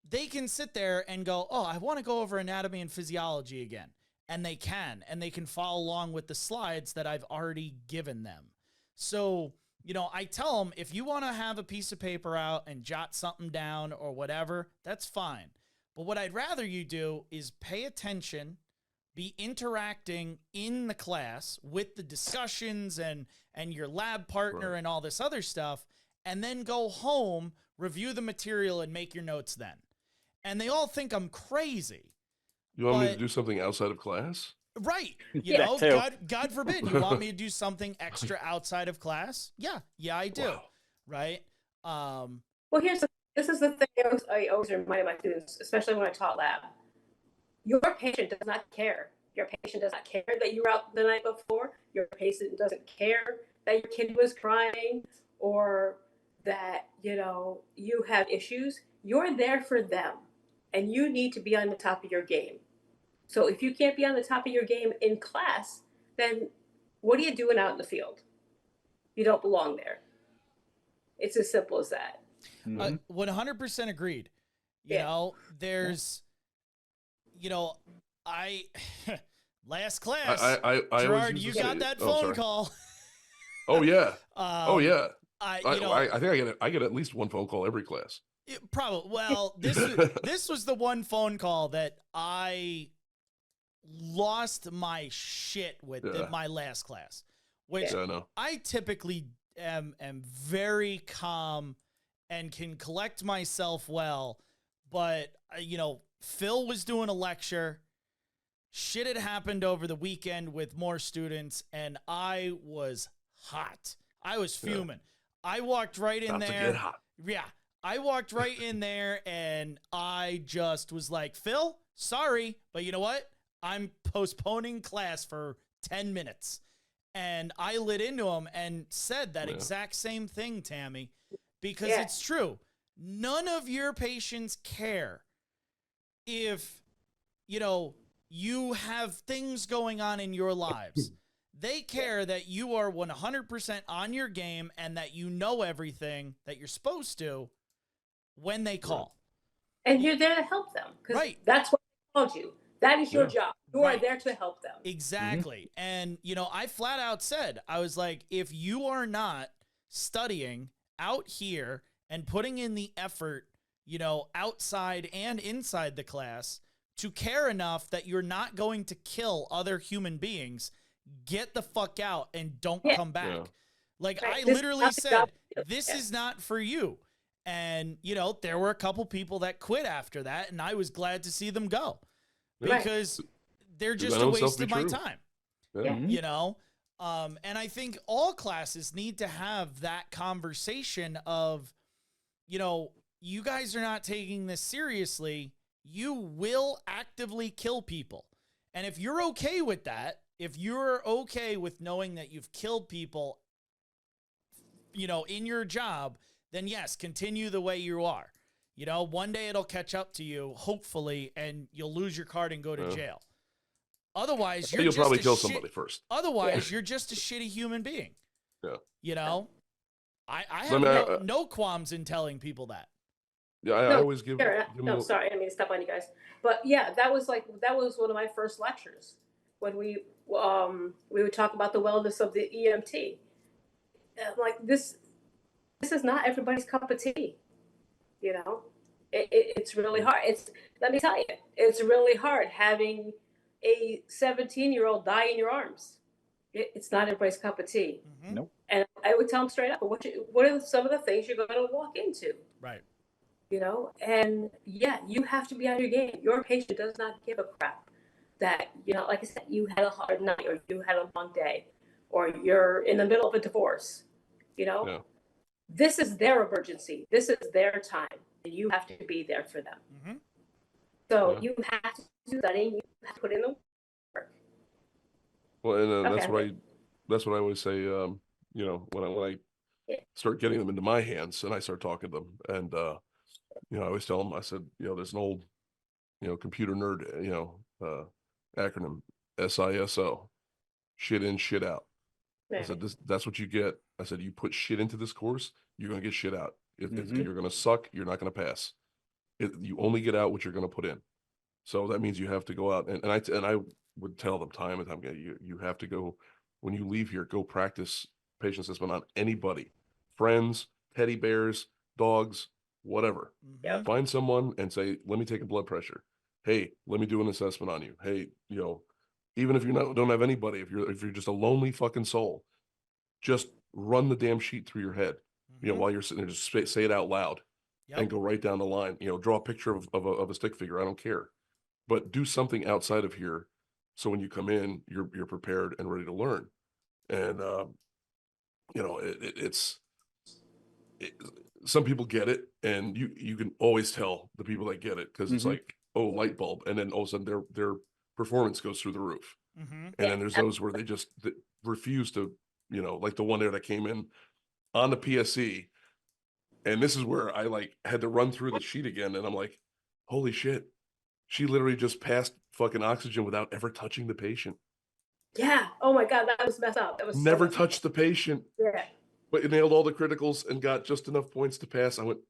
they can sit there and go, oh, I want to go over anatomy and physiology again. And they can follow along with the slides that I've already given them. So, you know, I tell them, if you want to have a piece of paper out and jot something down or whatever, that's fine. But what I'd rather you do is pay attention, be interacting in the class with the discussions and your lab partner Right. and all this other stuff, and then go home, review the material, and make your notes then. And they all think I'm crazy. You want me to But- do something outside of class? Right. You Yeah, know, too. God forbid you want me to do something extra outside of class. Yeah, I do. Wow. Right. Well, this is the thing I always remind my students, especially when I taught lab. Your patient does not care. Your patient does not care that you were out the night before. Your patient doesn't care that your kid was crying or that, you know, you have issues. You're there for them and you need to be on the top of your game. So if you can't be on the top of your game in class, then what are you doing out in the field? You don't belong there. It's as simple as that. 100% agreed. You Yeah. know, there's, you know, last class, I always Gerard, use you the got same- that oh, phone sorry. call. Oh yeah. Oh Yeah. I think I get at least one phone call every class. probably. Well, this was the one phone call that I lost my shit with Yeah. in my last class, which Yeah, I know. I typically am very calm and can collect myself well, but you know, Phil was doing a lecture. Shit had happened over the weekend with more students, and I was hot. I was Yeah. fuming. I walked right in About to there. get hot. Yeah. I walked right in there and I just was like, Phil, sorry, but you know what? I'm postponing class for 10 minutes. And I lit into him and said that Yeah. exact same thing, Tammy, because Yeah. it's true. None of your patients care if, you know, you have things going on in your lives. They care that you are 100% on your game and that you know everything that you're supposed to when they call. And you're there to help them because Right. that's what they called you. That is your Yeah. job. You Right. are there to help them. Exactly. And, you know, I flat out said, I was like, if you are not studying out here and putting in the effort, you know, outside and inside the class to care enough that you're not going to kill other human beings, get the fuck out and don't Yeah. come back. Yeah. Like, Right. I This is literally not the said, job to do. this Yeah. is not for you. And, you know, there were a couple people that quit after that, and I was glad to see them go Right. because they're Because just I a know itself waste to of be my true. time, Yeah. Yeah. you know? And I think all classes need to have that conversation of, you know, you guys are not taking this seriously. You will actively kill people. And if you're okay with that, if you're okay with knowing that you've killed people, you know, in your job, then yes, continue the way you are. You know, one day it'll catch up to you, hopefully, and you'll lose your card and go to Yeah. jail. Otherwise, you're You'll just probably a kill shit- somebody first. Otherwise, you're just a shitty human being. Yeah. You know, I I have mean, no qualms in telling people that. Yeah, I No, always give Gerard, them no, the- sorry, I didn't mean to step on you guys. But yeah, that was one of my first lectures when we would talk about the wellness of the EMT. And I'm like, this is not everybody's cup of tea, you know. It's really hard. Let me tell you, it's really hard having a 17-year-old die in your arms. It's not everybody's cup of tea. Nope. And I would tell them straight up, what are some of the things you're going to walk into? Right. You know, and yeah, you have to be on your game. Your patient does not give a crap that, you know, like I said, you had a hard night or you had a long day or you're in the middle of a divorce, you know. Yeah. This is their emergency. This is their time, and you have to be there for them. Mm-hmm. So Yeah. you have to do studying. You have to put in the work. Well, and Okay. that's what I always say. You know, when I Yeah. start getting them into my hands and I start talking to them, and you know, I always tell them, I said, you know, there's an old, you know, computer nerd, you know, acronym SISO, shit in, shit out. I said, that's what you get. I said, you put shit into this course, you're going to get shit out. If you're going to suck, you're not going to pass. You only get out what you're going to put in. So that means you have to go out. And I would tell them time and time again, you have to go, when you leave here, go practice patient assessment on anybody, friends, teddy bears, dogs, whatever. Yep. Find someone and say, let me take a blood pressure. Hey, let me do an assessment on you. Hey, you know, even if don't have anybody, if you're just a lonely fucking soul, just run the damn sheet through your head. You know, while you're sitting there, just say it out loud. Yep. And go right down the line. You know, draw a picture of a stick figure. I don't care, but do something outside of here, so when you come in, you're prepared and ready to learn. And you know, some people get it, and you can always tell the people that get it because it's like, oh, light bulb, and then all of a sudden their performance goes through the roof. Mm-hmm. And then there's those where they just refuse to, you know, like the one there that came in on the PSE. And this is where I like had to run through the sheet again. And I'm like, holy shit. She literally just passed fucking oxygen without ever touching the patient. Yeah. Oh my God, that was messed up. That was Never so touched the patient. Yeah. But it nailed all the criticals and got just enough points to pass. I went,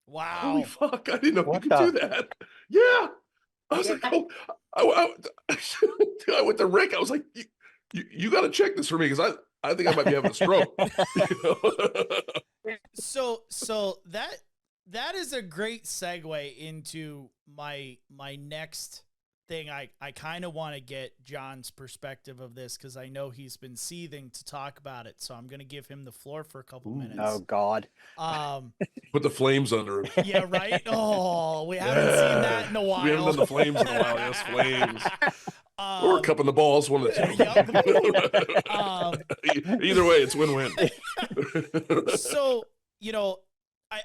Wow. holy fuck. I didn't know What you could do that. Yeah. I was Yeah. like, oh, I went to Rick. I was like, you got to check this for me because I think I might be having a stroke. You know? So that is a great segue into my next thing. I kind of want to get John's perspective of this because I know he's been seething to talk about it. So I'm going to give him the floor for a couple minutes. Oh God. Put the flames under it. Yeah, right. Oh, we haven't seen that in a while. We haven't done the flames in a while. Yes, flames. Or cupping the balls, one of the two. Either way, it's win-win. So, you know,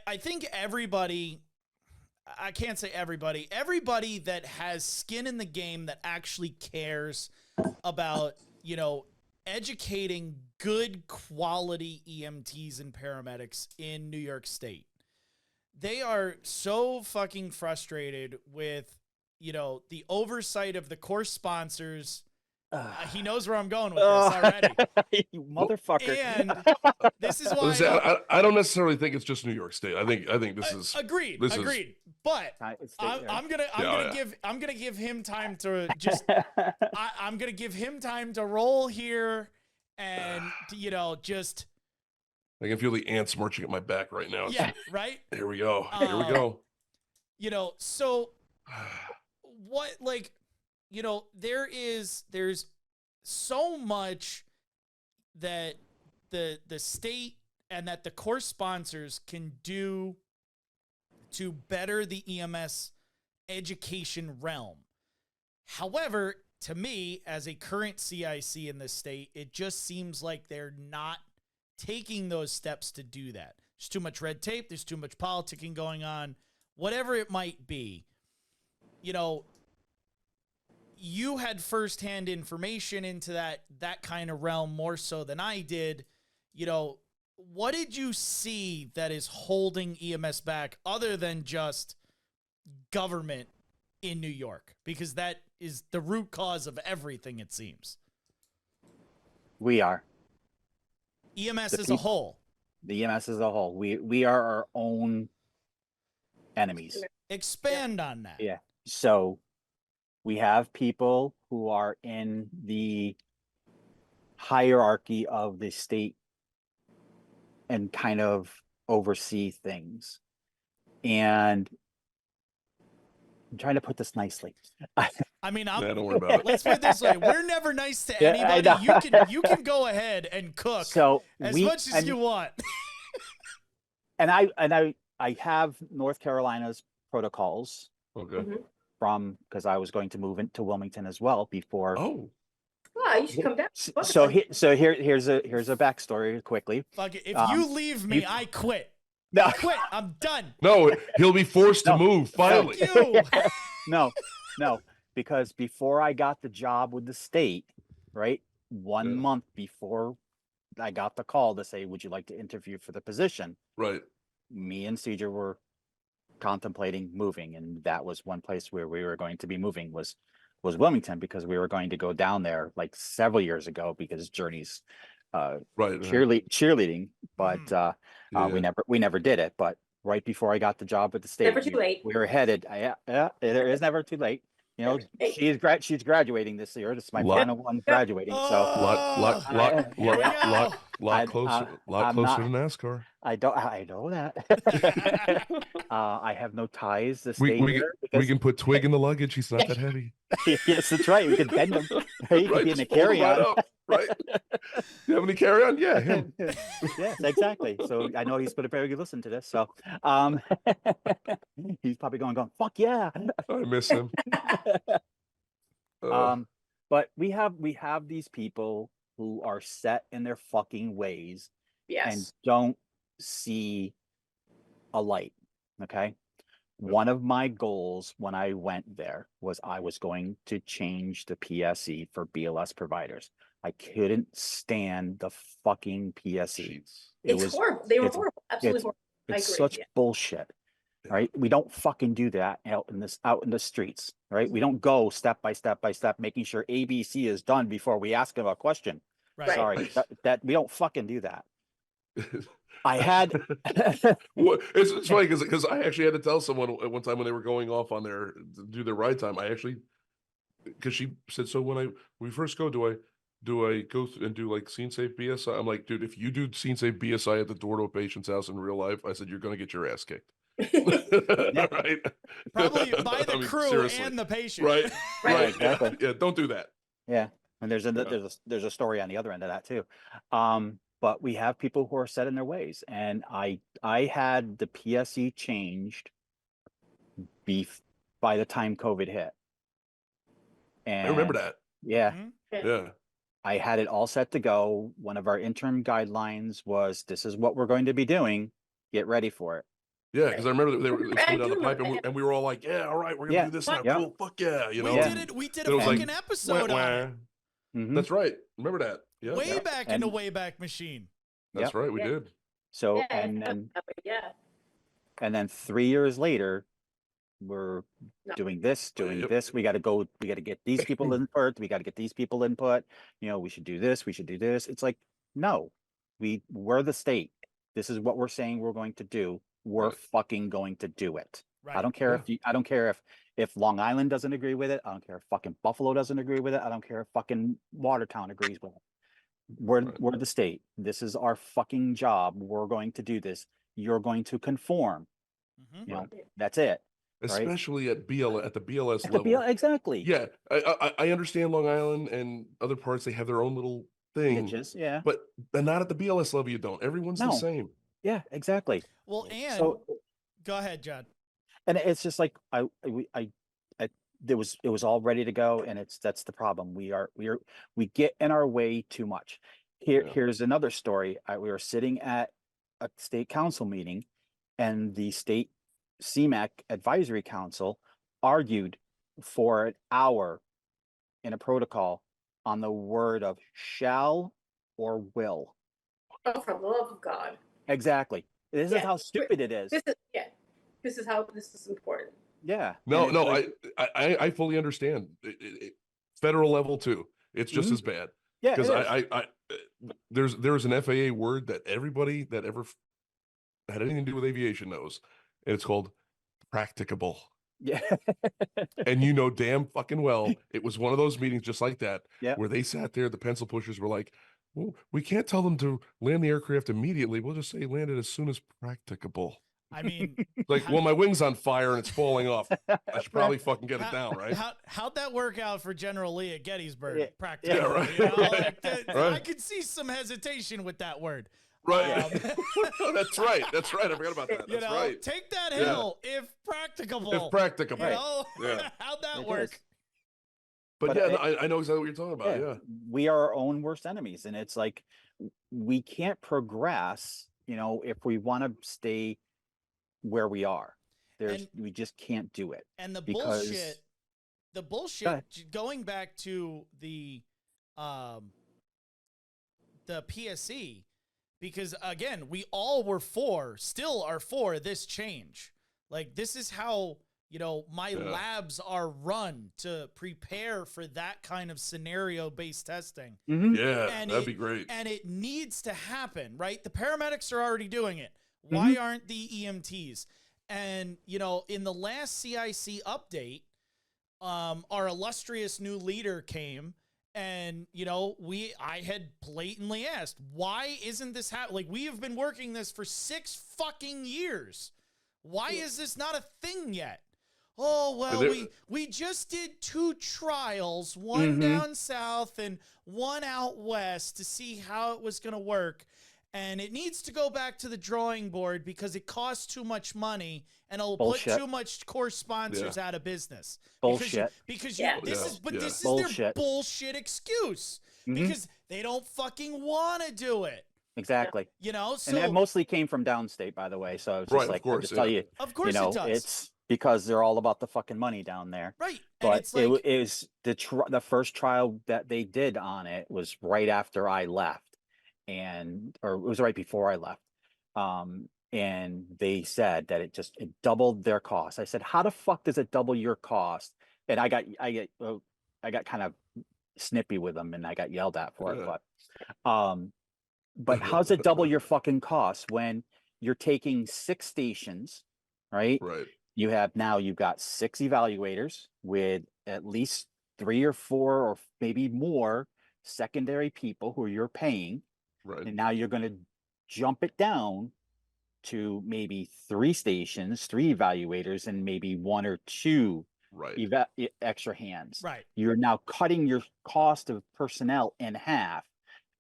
I think everybody, I can't say everybody that has skin in the game that actually cares about, you know, educating good quality EMTs and paramedics in New York State. They are so fucking frustrated with, you know, the oversight of the course sponsors. He knows where I'm going with this already. You motherfucker. And this is why I don't necessarily think it's just New York State. I think this is agreed. But I'm gonna give him time to just. I'm gonna give him time to roll here, and you know, just. I can feel the ants marching at my back right now. Yeah, right. Here we go. Here we go. You know, so what, like, you know, there's so much that the state and that the course sponsors can do to better the EMS education realm. However, to me, as a current CIC in this state, it just seems like they're not taking those steps to do that. There's too much red tape. There's too much politicking going on, whatever it might be. You know, you had firsthand information into that kind of realm more so than I did. You know, what did you see that is holding EMS back other than just government in New York? Because that is the root cause of everything, it seems. We are. EMS as a whole. The EMS as a whole. We are our own enemies. Expand on that. Yeah. So we have people who are in the hierarchy of the state and kind of oversee things. And I'm trying to put this nicely. I mean, Yeah, don't worry about it. let's put it this way: we're never nice to Yeah, I anybody. know. You can go ahead and cook So as much as you want. And I have North Carolina's protocols Okay. from, because I was going to move into Wilmington as well before. Oh, You should come down. So here's a backstory quickly. Fuck it. If you leave me, I quit. No. I quit. I'm done. no, he'll be forced to move finally. Fuck you. No, because before I got the job with the state, right, 1 month before I got the call to say, would you like to interview for the position? Right. Me and Cedar were contemplating moving, and that was one place where we were going to be moving was Wilmington, because we were going to go down there like several years ago because Journey's cheerleading, but we never did it. But right before I got the job at the state, Never too late. we were headed. There is never too late. You know, she's graduating this year. This is my final one graduating. So lot closer to NASCAR. I know that. I have no ties to stay here. We can put Twig in the luggage. He's not that heavy. Yes, that's right. We can bend him. He can be in the carry-on. Right. You have any carry-on? Yeah, him. Yes, exactly. So I know he's going to probably listen to this. So he's probably going, fuck yeah. I miss him. But we have these people who are set in their fucking ways and don't see a light. Okay. One of my goals when I went there was I was going to change the PSE for BLS providers. I couldn't stand the fucking PSE. It's horrible. They were horrible. Absolutely horrible. It's such bullshit. Right? We don't fucking do that out in the streets. Right? We don't go step by step by step, making sure ABC is done before we ask them a question. Right. Sorry, that we don't fucking do that. I had. Well, it's funny because I actually had to tell someone at one time when they were going off on their to do their ride time. Because she said, so when we first go, do I go and do like scene safe BSI? I'm like, dude, if you do scene safe BSI at the door to a patient's house in real life, I said you're gonna get your ass kicked. Right? Probably by the crew seriously. and the patient. Right. Exactly. Yeah, don't do that. Yeah, and there's a story on the other end of that too. But we have people who are set in their ways, and I had the PSE changed by the time COVID hit. And I remember that. Yeah. Mm-hmm. Yeah. I had it all set to go. One of our interim guidelines was, this is what we're going to be doing. Get ready for it. Yeah, because I remember they were coming down the pipe, and we were all like, yeah, all right, we're gonna do this now. Cool, fuck yeah, you know. We did a fucking episode on it. Mm-hmm. That's right. Remember that? Yeah. Way back in the Wayback Machine. That's right. We did. So and then 3 years later, we're doing this. We got to get these people input. We got to get these people input. You know, we should do this. We should do this. It's like, no, we're the state. This is what we're saying we're going to do. We're fucking going to do it. Right. I don't care if Long Island doesn't agree with it. I don't care if fucking Buffalo doesn't agree with it. I don't care if fucking Watertown agrees with it. We're the state. This is our fucking job. We're going to do this. You're going to conform. Mm-hmm. You know, that's it. Especially at the BLS level. Exactly. Yeah, I understand Long Island and other parts. They have their own little thing. Yeah. But not at the BLS level. You don't. Everyone's the same. Yeah, exactly. Well, and go ahead, John. And it's just like it was all ready to go, and that's the problem. We get in our way too much. Here's another story. We were sitting at a state council meeting, and the state CMAC advisory council argued for an hour in a protocol on the word of shall or will. Oh, for the love of God. Exactly. This is how stupid it is. This is how this is important. Yeah. No, I fully understand. Federal level too. It's just as bad. Yeah. Because there's an FAA word that everybody that ever had anything to do with aviation knows, and it's called practicable. Yeah. And you know damn fucking well it was one of those meetings just like that, Where they sat there, the pencil pushers were like, well, we can't tell them to land the aircraft immediately. We'll just say land it as soon as practicable. I mean, like, well, my wing's on fire and it's falling off. I should probably fucking get it down, right? How'd that work out for General Lee at Gettysburg? Practically, Yeah, right. You know, like right. I could see some hesitation with that word. Right. That's right. That's right. I forgot about that. That's right. Take that hill if practicable. If practicable. You know? How'd that work? But yeah, I know exactly what you're talking about. Yeah. We are our own worst enemies. And it's like, we can't progress, if we want to stay where we are. We just can't do it. And the bullshit, going back to the PSE, because again, we all were still are for this change. Like, this is how, my labs are run to prepare for that kind of scenario-based testing. Mm-hmm. Yeah, and that'd be great. And it needs to happen, right? The paramedics are already doing it. Why aren't the EMTs? And, in the last CIC update, our illustrious new leader came. And, I had blatantly asked, why isn't this happening? Like, we have been working this for 6 fucking years. Why is this not a thing yet? Oh, well, we just did 2 trials, one down south and one out west to see how it was going to work. And it needs to go back to the drawing board because it costs too much money and it'll put too much course sponsors out of business. Bullshit. This is their bullshit excuse because they don't fucking want to do it. Exactly. So, and that mostly came from downstate, by the way. So it's just tell you, of course it does. It's because they're all about the fucking money down there. Right. But and it's like, it was the first trial that they did on it was right after I left. Or it was right before I left. And they said that it doubled their cost. I said, how the fuck does it double your cost? And I got kind of snippy with them and I got yelled at for it. But how's it double your fucking cost when you're taking 6 stations, right? Right. You've got 6 evaluators with at least 3 or 4 or maybe more secondary people who you're paying. Right. And now you're going to jump it down to maybe 3 stations, 3 evaluators, and maybe 1 or 2 extra hands. Right. You're now cutting your cost of personnel in half.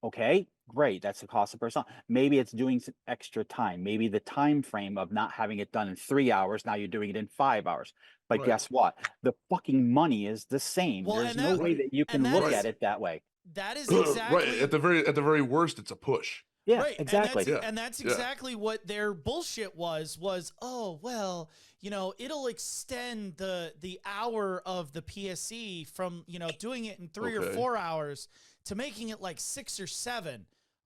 Okay, great. That's the cost of personnel. Maybe it's doing some extra time. Maybe the time frame of not having it done in 3 hours, now you're doing it in 5 hours. But guess what? The fucking money is the same. There's no way that you can look at it that way. That is exactly right. At the very worst, it's a push. Yeah, right. exactly. And that's exactly what their bullshit was, oh, well, it'll extend the hour of the PSE from, doing it in 3 or 4 hours to making it like 6 or 7.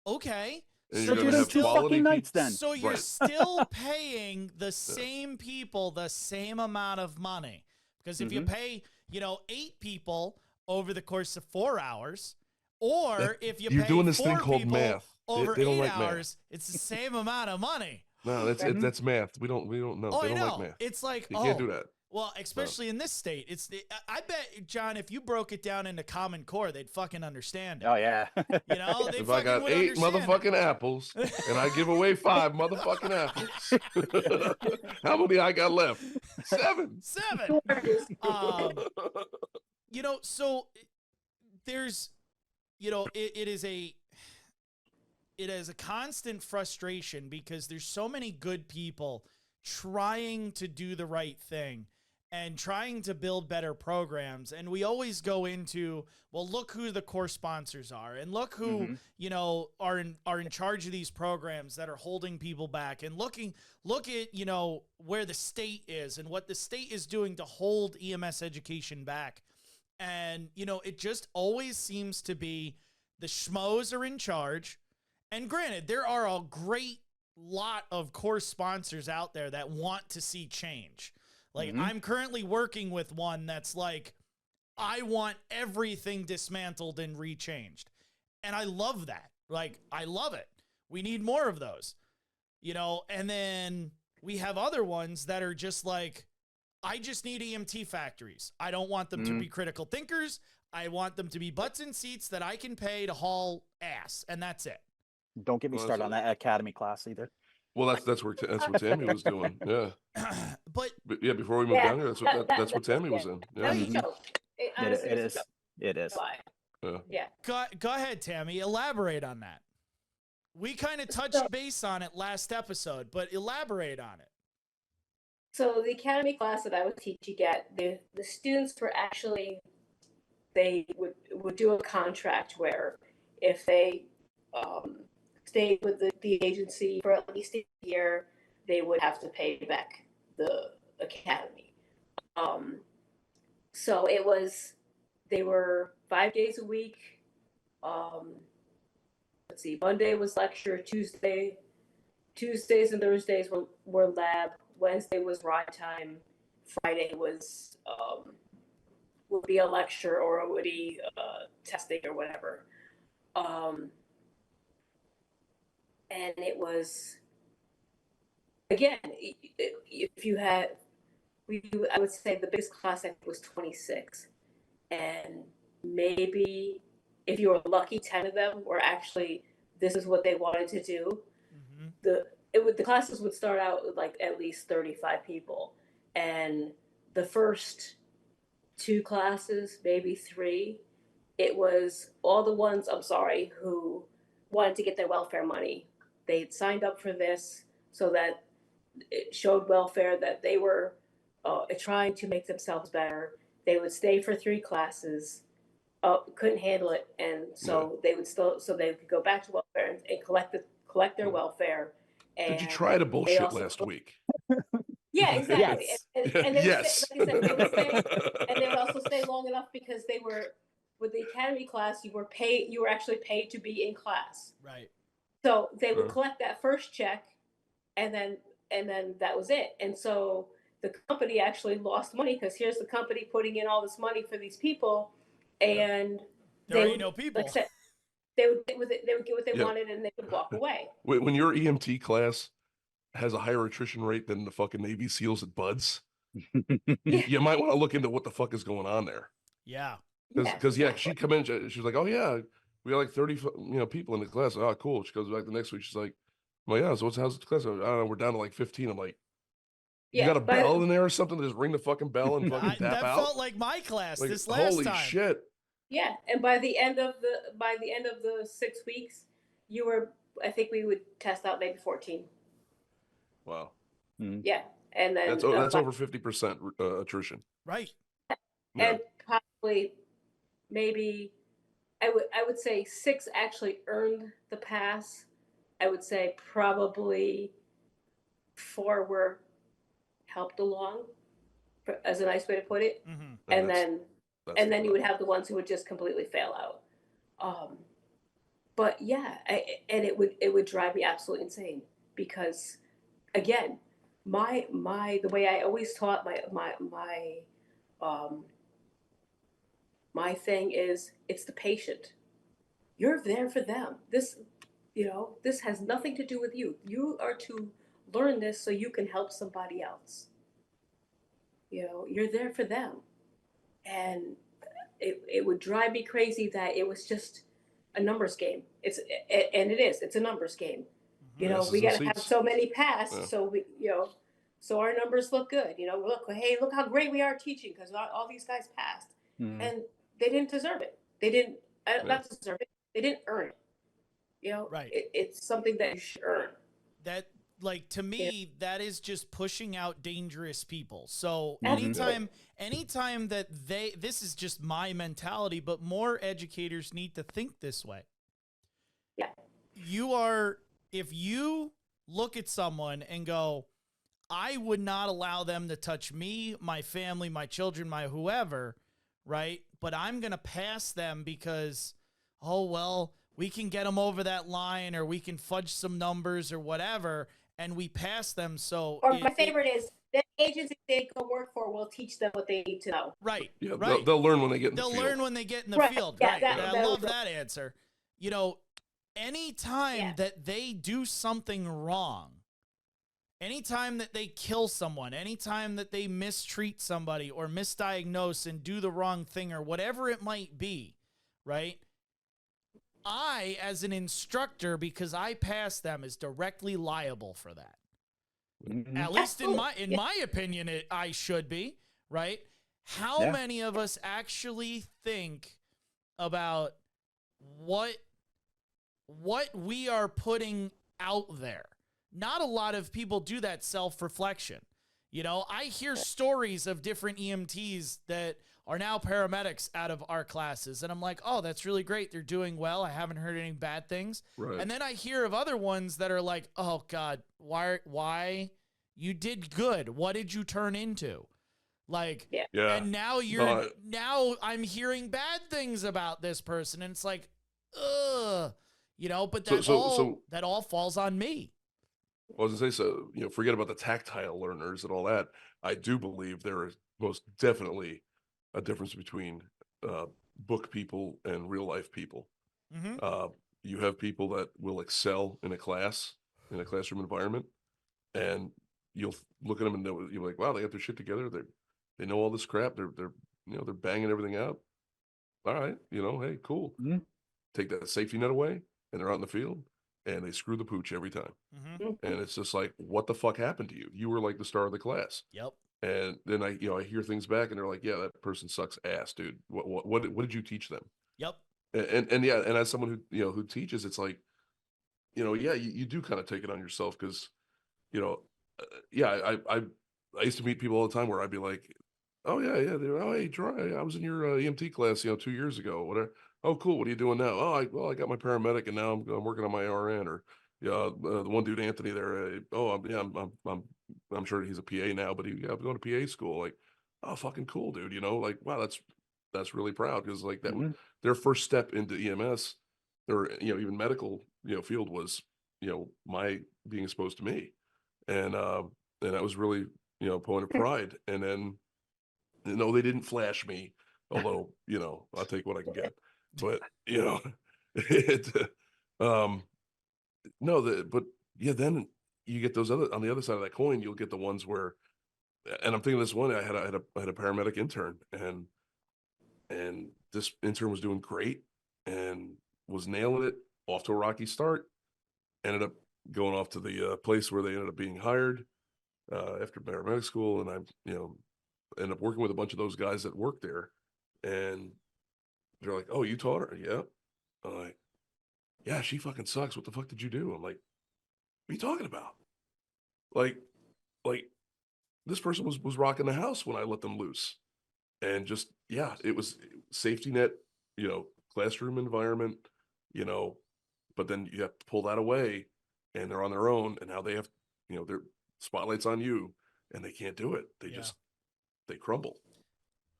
Okay. And so you're doing 2 fucking nights then. So you're still paying the same people the same amount of money. Because if you pay, 8 people over the course of 4 hours, or if you you're pay doing this 4 thing called people math. over they 8 don't like hours, it's the same amount of money. No, that's math. We don't know. Oh, they don't I know. like math. It's like, you can't do that. Well, especially in this state, I bet, John, if you broke it down into Common Core, they'd fucking understand it. Oh yeah. They if I got 8 motherfucking apples and I give away 5 motherfucking apples, how many I got left? 7. 7. So there's, it is a constant frustration because there's so many good people trying to do the right thing and trying to build better programs. And we always go into, well, look who the core sponsors are and look who, are in charge of these programs that are holding people back, and look at, where the state is and what the state is doing to hold EMS education back. And, it just always seems to be the schmoes are in charge. And granted, there are a great lot of course sponsors out there that want to see change. Like, I'm currently working with one that's like, I want everything dismantled and rechanged. And I love that. Like, I love it. We need more of those, and then we have other ones that are just like, I just need EMT factories. I don't want them to be critical thinkers. I want them to be butts in seats that I can pay to haul ass, and that's it. Don't get me started on that academy class either. Well, that's what Tammy was doing. Yeah. But yeah, before we moved down here, that's what Tammy was in. Yeah. That's a joke. Honestly, It it's a is. joke. It is. Yeah. go ahead, Tammy. Elaborate on that. We kind of touched base on it last episode, but elaborate on it. So the academy class that I was teaching at, the students were actually, they would do a contract where if they stayed with the agency for at least a year, they would have to pay back the academy. So they were 5 days a week. Let's see, Monday was lecture, Tuesdays and Thursdays were lab, Wednesday was ride time, Friday was would be a lecture or it would be testing or whatever. And it was, again, if you had, I would say the biggest class I think was 26. And maybe if you were lucky, 10 of them were actually, this is what they wanted to do. The classes would start out with like at least 35 people. And the first 2 classes, maybe 3, it was all the ones, who wanted to get their welfare money. They'd signed up for this so that it showed welfare, that they were trying to make themselves better. They would stay for 3 classes, couldn't handle it, and so they would they could go back to welfare and collect their welfare. And did you try to bullshit last week? Yeah, exactly. Yes. And they Yes. would stay, like I said, they would stay, and they would also stay long enough because they were, with the academy class, you were actually paid to be in class. Right. So they would collect that first check, and then that was it. And so the company actually lost money because here's the company putting in all this money for these people, and there ain't no people. Like I said, they would get what they wanted, and they would walk away. When your EMT class has a higher attrition rate than the fucking Navy SEALs at Buds, you might want to look into what the fuck is going on there. Yeah. Because she'd come in, she was like, oh yeah, we got like 30 people in the class. Oh, cool. She goes back the next week. She's like, well, yeah, so how's the class? I don't know, we're down to like 15. I'm like, you got a bell in there or something? Just ring the fucking bell and fucking tap that out? felt like my class Like, this last holy time. shit. Yeah, and by the end of the 6 weeks, I think we would test out maybe 14. Wow. Yeah, and then That's over 50% attrition. Right. And possibly, maybe, I would say 6 actually earned the pass. I would say probably 4 were helped along, as a nice way to put it. And then you would have the ones who would just completely fail out. But yeah, and it would drive me absolutely insane because, again, the way I always taught my thing is, it's the patient. You're there for them. This has nothing to do with you. You are to learn this so you can help somebody else. You're there for them. And it would drive me crazy that it was just a numbers game. It's a numbers game. We got to have so many pass, so so our numbers look good. Look how great we are teaching because all these guys passed, and they didn't deserve it. They didn't not deserve it. They didn't earn it. Right. It's something that you should earn. That, like, to me, that is just pushing out dangerous people. So anytime that this is just my mentality, but more educators need to think this way. Yeah. If you look at someone and go, I would not allow them to touch me, my family, my children, my whoever, right? But I'm going to pass them because, we can get them over that line or we can fudge some numbers or whatever, and we pass them. So, or my favorite is the agency they go work for will teach them what they need to know. Right. Yeah, right. They'll learn when they get in the field. They'll learn when they get in the field. Yeah, right. I love that answer. Anytime that they do something wrong anytime that they kill someone, anytime that they mistreat somebody or misdiagnose and do the wrong thing or whatever it might be, right? I, as an instructor, because I passed them, is directly liable for that. At least in my opinion, I should be, right? How many of us actually think about what we are putting out there? Not a lot of people do that self-reflection. You know, I hear stories of different EMTs that are now paramedics out of our classes. And I'm like, oh, that's really great. They're doing well. I haven't heard any bad things. Right. And then I hear of other ones that are like, oh God, why you did good. What did you turn into? Like, and now now I'm hearing bad things about this person. And it's like, ugh, you know, but that all falls on me. I was gonna say, so, you know, forget about the tactile learners and all that. I do believe there is most definitely a difference between book people and real life people. Mm-hmm. You have people that will excel in a classroom environment, and you'll look at them and you're like, wow, they got their shit together. They know all this crap. They're banging everything out. All right, hey, cool. Mm-hmm. Take that safety net away, and they're out in the field, and they screw the pooch every time. Mm-hmm. And it's just like, what the fuck happened to you? You were like the star of the class. Yep. And then I hear things back, and they're like, yeah, that person sucks ass, dude. What did you teach them? Yep. And as someone who teaches, it's like, you do kind of take it on yourself because, I used to meet people all the time where I'd be like, oh yeah, hey, Gerard, I was in your EMT class, 2 years ago, whatever. Oh, cool. What are you doing now? Oh, I got my paramedic, and now I'm working on my RN. Or the one dude, Anthony, there. I'm sure he's a PA now, but I'm going to PA school. Like, oh, fucking cool, dude. Like, wow, that's really proud, because like that their first step into EMS or even medical field was my being exposed to me, and that was really a point of pride. And then they didn't flash me, although I'll take what I can get. But then you get those on the other side of that coin. You'll get the ones where, and I'm thinking this one, I had a paramedic intern, and this intern was doing great and was nailing it, off to a rocky start. Ended up going off to the place where they ended up being hired after paramedic school, and I ended up working with a bunch of those guys that work there, and they're like, oh, you taught her? Yeah. I'm like, yeah, she fucking sucks. What the fuck did you do? I'm like, what are you talking about? Like this person was rocking the house when I let them loose. And just, it was safety net, classroom environment, but then you have to pull that away, and they're on their own, and now they have, their spotlight's on you, and they can't do it. They crumble.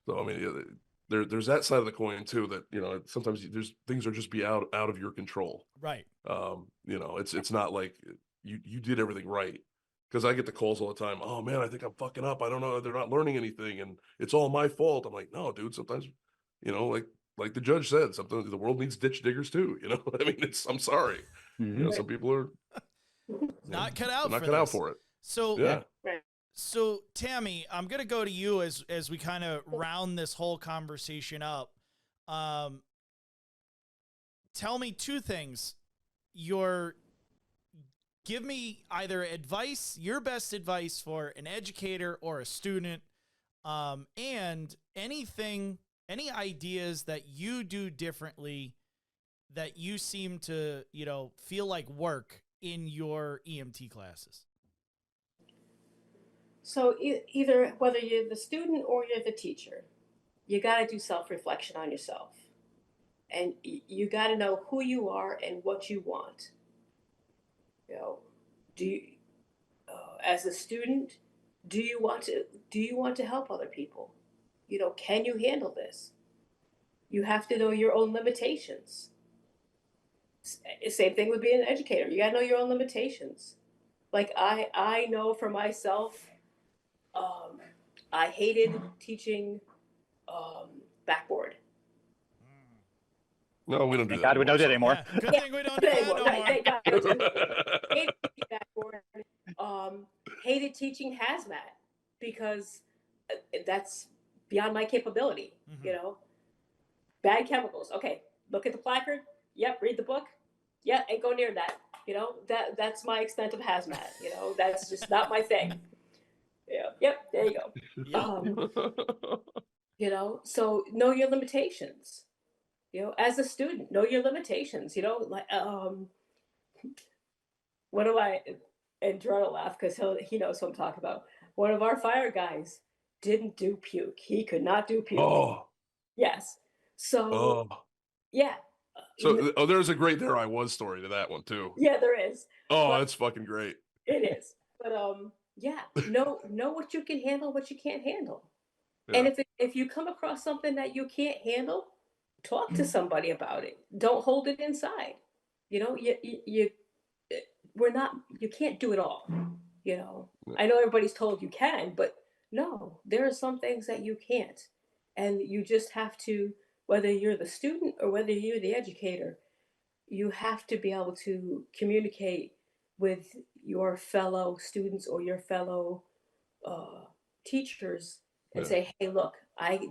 So, I mean, there's that side of the coin too, that, sometimes there's things are just out of your control. Right. It's not like you did everything right. Because I get the calls all the time. Oh man, I think I'm fucking up. I don't know. They're not learning anything, and it's all my fault. I'm like, no, dude. Sometimes, like the judge said, sometimes the world needs ditch diggers too. I mean, I'm sorry. Mm-hmm. Some people are not cut out. Not cut out for it. So yeah. So Tammy, I'm gonna go to you as we kind of round this whole conversation up. Tell me two things. Give me either advice, your best advice for an educator or a student, and any ideas that you do differently that you seem to, feel like work in your EMT classes. So either whether you're the student or you're the teacher, you got to do self-reflection on yourself. And you got to know who you are and what you want. Do you, as a student, do you want to help other people? Can you handle this? You have to know your own limitations. Same thing with being an educator. You got to know your own limitations. Like I know for myself, I hated teaching backboard. No, we don't do Thank that. God we don't do that anymore. Yeah, good thing we don't do that no more. Thank God. anymore. Hated teaching hazmat because that's beyond my capability. Mhm. You know, bad chemicals. Okay, look at the placard. Yep, read the book. Yeah, ain't go near that. You know, that's my extent of hazmat. You know, that's just not my thing. Yeah. Yep. There you go. Yep. You know, so know your limitations. You know, as a student, know your limitations. You know, like what do I? And Gerard will laugh because he knows what I'm talking about. One of our fire guys didn't do puke. He could not do puke. Oh, Yes. So oh. yeah. So there's a great "there I was" story to that one too. Yeah, there is. Oh, But that's fucking great. it is. But yeah, know what you can handle, what you can't handle. Yeah. And if you come across something that you can't handle, talk to somebody about it. Don't hold it inside. You know, you can't do it all. You know, I know everybody's told you can, but no, there are some things that you can't. And you just have to, whether you're the student or whether you're the educator, you have to be able to communicate with your fellow students or your fellow teachers and say, hey, look, I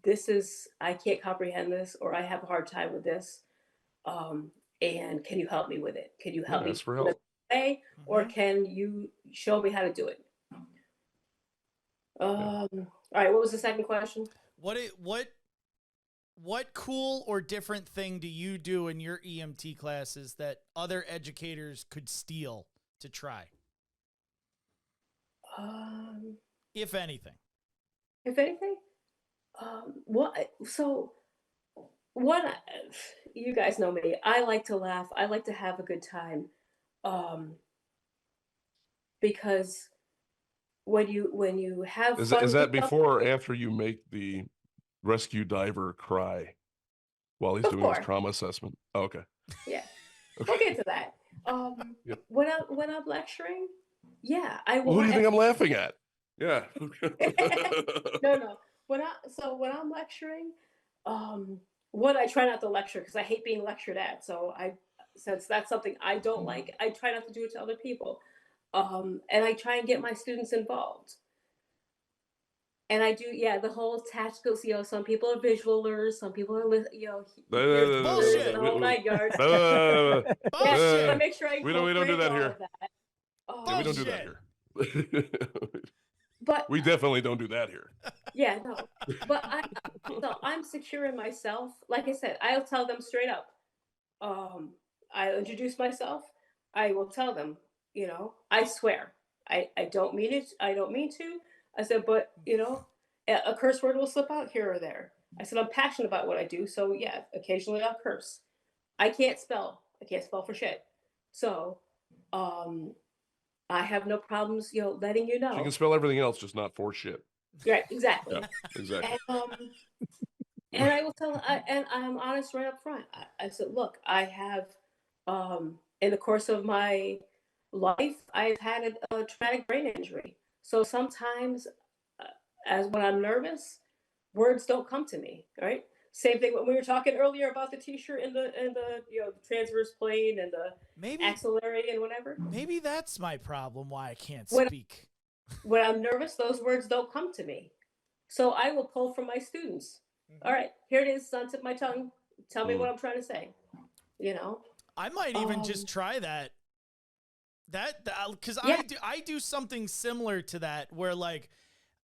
can't comprehend this, or I have a hard time with this. And can you help me with it? Can you help me ask for help. way, or can you show me how to do it? All right, what was the second question? What cool or different thing do you do in your EMT classes that other educators could steal to try? If anything. If anything, one, you guys know me. I like to laugh. I like to have a good time, because when you have fun, Is that before or after you make the rescue diver cry while he's doing his trauma assessment? Oh, okay. Yeah, we'll get to that. Yep. When I'm lecturing, yeah, I will. Well, who do you think I'm laughing at? Yeah. No. When I'm lecturing, one, I try not to lecture because I hate being lectured at. So since that's something I don't like, I try not to do it to other people. And I try and get my students involved. And I do, the whole tactical, some people are visual learners, some people are, Bullshit. the whole 9 yards. Bullshit. I make sure we don't do that here. That. We don't do that here. But we definitely don't do that here. Yeah, no. But I'm secure in myself. Like I said, I'll tell them straight up. I'll introduce myself. I will tell them, I swear, I don't mean it. I don't mean to. I said, but a curse word will slip out here or there. I said, I'm passionate about what I do. So yeah, occasionally I'll curse. I can't spell for shit. So, I have no problems, letting you know. She can spell everything else, just not for shit. Right, exactly. Yeah, exactly. And I will tell, and I'm honest right up front. I said, look, I have, in the course of my life, I've had a traumatic brain injury. So sometimes, as when I'm nervous, words don't come to me. Right. Same thing when we were talking earlier about the T-shirt and the the transverse plane and the axillary and whatever. Maybe that's my problem. Why I can't speak. When I'm nervous, those words don't come to me. So I will pull from my students. All right, here it is. It's on tip of my tongue. Tell me what I'm trying to say. I might even just try that. Because I do something similar to that where like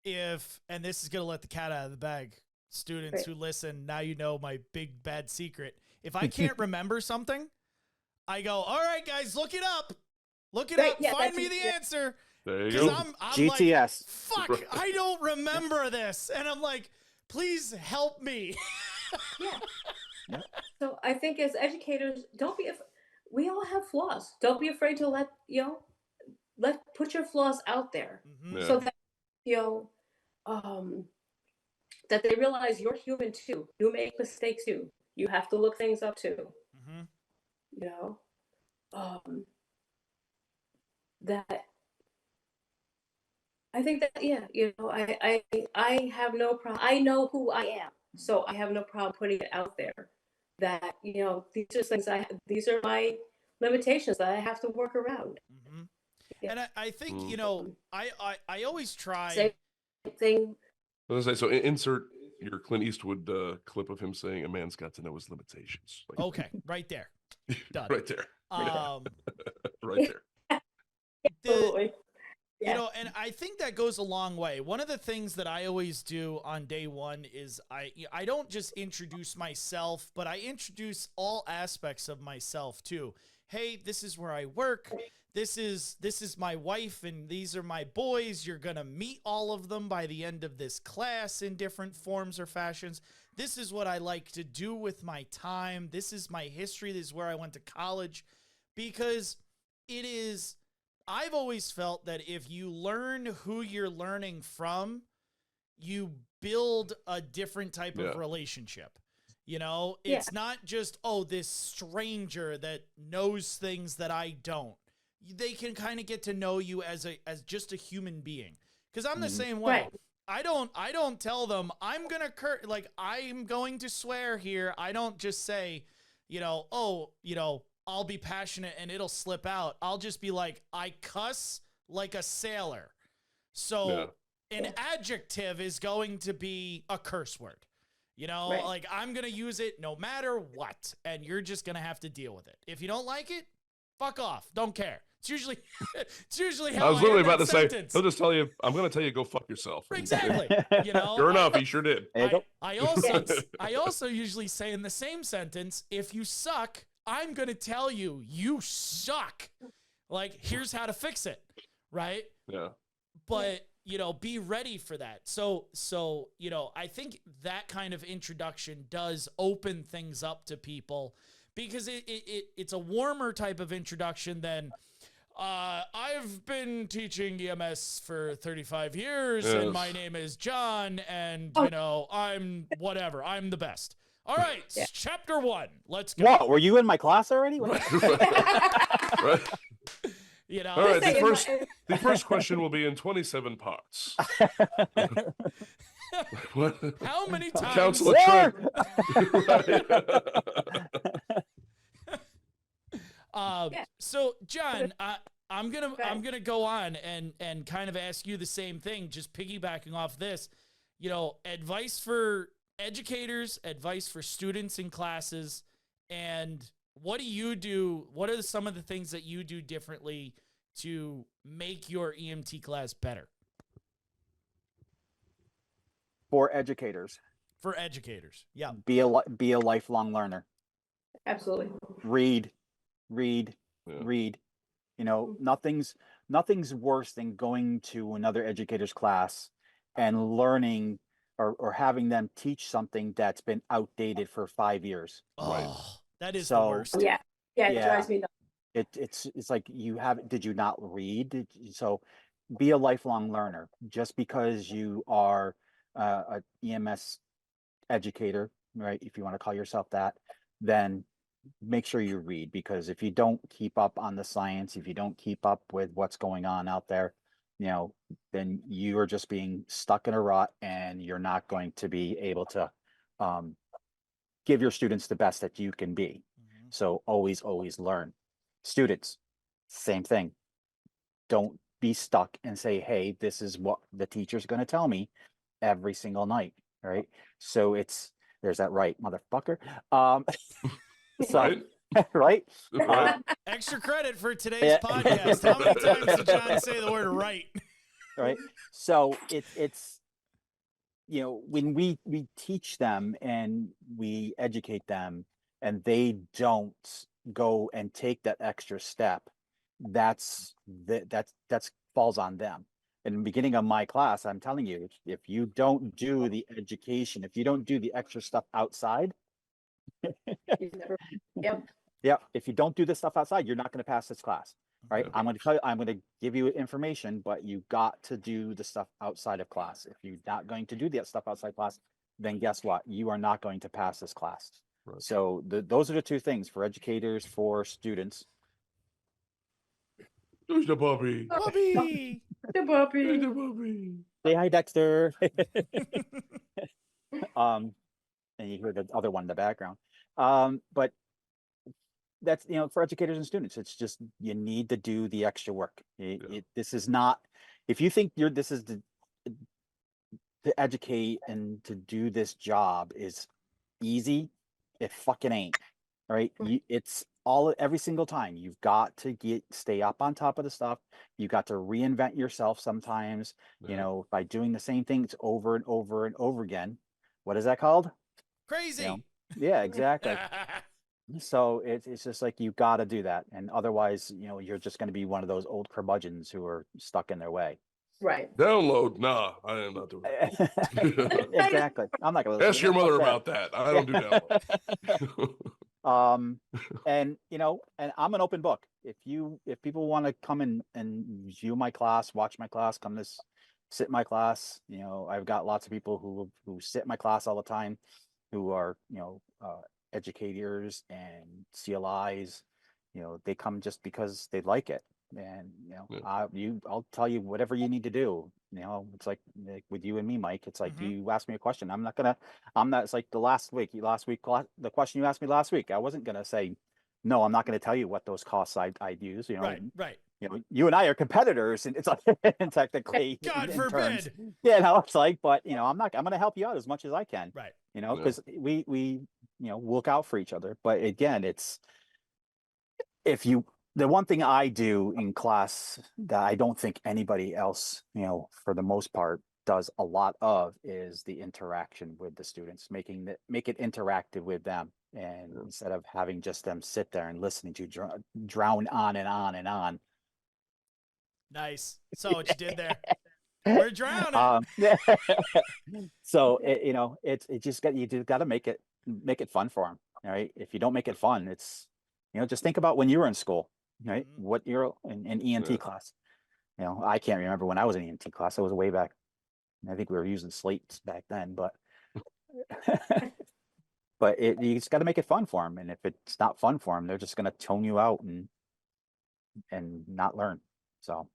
and this is gonna let the cat out of the bag. Students who listen, now you know my big bad secret. If I can't remember something, I go, all right, guys, look it up. Look it up. Find me the answer. There you go. I'm GTS. like, fuck, I don't remember this. And I'm like, please help me. Yeah. So I think as educators, we all have flaws. Don't be afraid to put your flaws out there so that, that they realize you're human too. You make mistakes too. You have to look things up too. That I think that I have no problem. I know who I am, so I have no problem putting it out there. that, these are things these are my limitations that I have to work around. Mm-hmm. Yeah. And I think, I always try. Same thing. So insert your Clint Eastwood clip of him saying a man's got to know his limitations. Like, Okay, right there. Done. Right there. Right there. Absolutely. Yeah. And I think that goes a long way. One of the things that I always do on day one is I don't just introduce myself, but I introduce all aspects of myself too. Hey, this is where I work. This is my wife, and these are my boys. You're going to meet all of them by the end of this class in different forms or fashions. This is what I like to do with my time. This is my history. This is where I went to college. Because I've always felt that if you learn who you're learning from, you build a different type of relationship. It's not just, this stranger that knows things that I don't. They can kind of get to know you as just a human being. Because I'm the same way. Right. I don't tell them I'm going to swear here. I don't just say, I'll be passionate and it'll slip out. I'll just be like, I cuss like a sailor. So an adjective is going to be a curse word. Like I'm going to use it no matter what. And you're just going to have to deal with it. If you don't like it, fuck off. Don't care. It's usually how I was literally about to say, sentence. I'm going to tell you, go fuck yourself. Exactly. Sure enough, he sure did. I also usually say in the same sentence, if you suck, I'm going to tell you, you suck. Like, here's how to fix it. Right? Yeah. But, be ready for that. So, I think that kind of introduction does open things up to people because it's a warmer type of introduction than, I've been teaching EMS for 35 years and my name is John and, I'm whatever. I'm the best. All right, chapter 1. Let's go. What? Were you in my class already? Right. All right, the first question will be in 27 parts. What? How many times? Counselor Trent. So John, I'm gonna go on and kind of ask you the same thing, just piggybacking off this. Advice for educators, advice for students in classes, and what do you do? What are some of the things that you do differently to make your EMT class better? For educators. Yeah. Be a lifelong learner. Absolutely. Read. Nothing's worse than going to another educator's class and learning or having them teach something that's been outdated for 5 years. Oh, that is the worst. Yeah. It drives me nuts. It's like did you not read? So be a lifelong learner. Just because you are a EMS educator, right? If you want to call yourself that, then make sure you read, because if you don't keep up on the science, if you don't keep up with what's going on out there, then you are just being stuck in a rut and you're not going to be able to give your students the best that you can be. Mm-hmm. So always learn. Students, same thing. Don't be stuck and say, hey, this is what the teacher's going to tell me every single night. Right. So there's that right, motherfucker. So, right? Extra credit for today's podcast. How many times did John say the word right? Right. So it's when we teach them and we educate them and they don't go and take that extra step, that's falls on them. In the beginning of my class, I'm telling you, if you don't do the education, if you don't do the extra stuff outside, if you don't do this stuff outside, you're not going to pass this class. Right? I'm going to give you information, but you got to do the stuff outside of class. If you're not going to do that stuff outside class, then guess what? You are not going to pass this class. Right. So those are the two things for educators, for students. Who's the puppy? The puppy. Say hi, Dexter. And you hear the other one in the background. But that's, for educators and students, it's just, you need to do the extra work. This is not, if you think this is to educate and to do this job is easy, it fucking ain't. All right. It's every single time you've got to stay up on top of the stuff. You got to reinvent yourself sometimes, by doing the same things over and over and over again. What is that called? Crazy. Yeah, exactly. So it's just like, you got to do that. And otherwise, you're just going to be one of those old curmudgeons who are stuck in their way. Right. Download. Nah, I am not doing that. Exactly. I'm not going to ask your mother about that. I don't do download. And and I'm an open book. If people want to come and view my class, watch my class, come to sit in my class, I've got lots of people who sit in my class all the time, who are educators and CLIs. They come just because they like it. And I'll tell you whatever you need to do. It's like with you and me, Mike. It's like, you ask me a question, it's like the the question you asked me last week. I wasn't gonna say no. I'm not gonna tell you what those costs I'd use. Right. You and I are competitors, and it's like, and technically, God forbid. It's like, but I'm gonna help you out as much as I can. Right. Because we look out for each other. But again, it's the one thing I do in class that I don't think anybody else, for the most part, does a lot of, is the interaction with the students, make it interactive with them. And instead of having just them sit there and listening to drown on and on and on. Nice. So what you did there. We're drowning. So you just got to make it fun for them. All right. If you don't make it fun, it's, just think about when you were in school. Right, what you're in EMT class. I can't remember when I was in EMT class. I was way back. I think we were using slates back then, but you just got to make it fun for them. And if it's not fun for them, they're just going to tone you out and not learn. So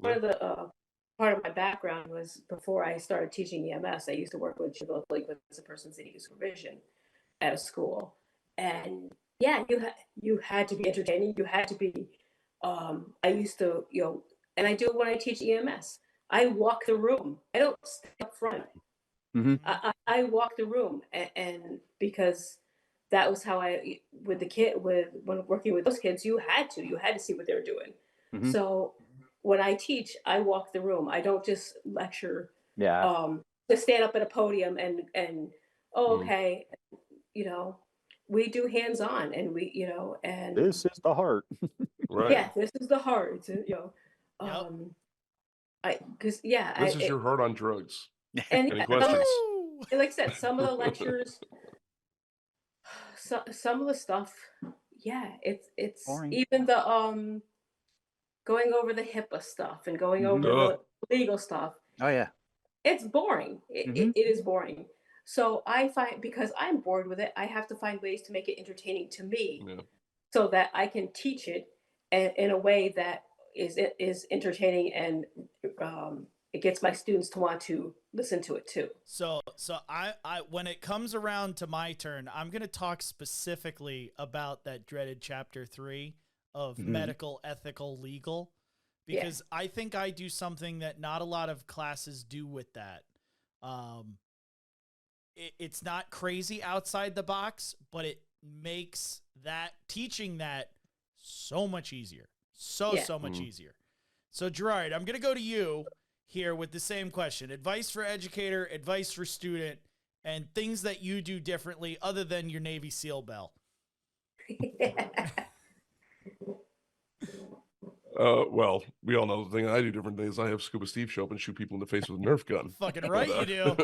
part of the part of my background was, before I started teaching EMS, I used to work with delinquents and persons needing supervision at a school, and you had to be entertaining. You had to be. I used to, and I do it when I teach EMS. I walk the room. I don't stay up front. I walk the room, and because that was how when working with those kids, you had to see what they were doing. So when I teach, I walk the room. I don't just lecture. To stand up at a podium and okay, we do hands-on, and and this is the heart. Right. Yeah, this is the heart. This is your heart on drugs. And any questions? Like I said, some of the lectures, some of the stuff, it's boring. even the going over the HIPAA stuff and going over the legal stuff. Oh yeah, it's boring. It is boring. So I find, because I'm bored with it, I have to find ways to make it entertaining to me, so that I can teach it in a way that is entertaining, and it gets my students to want to listen to it too. So I when it comes around to my turn, I'm going to talk specifically about that dreaded chapter 3 of medical, ethical, legal, because I think I do something that not a lot of classes do with that. It's not crazy outside the box, but it makes teaching that so much easier. So much easier. So Gerard, I'm going to go to you here with the same question. Advice for educator, advice for student, and things that you do differently other than your Navy SEAL bell. Well, we all know the thing I do differently is I have Scuba Steve show up and shoot people in the face with a Nerf gun. Fucking right, you do.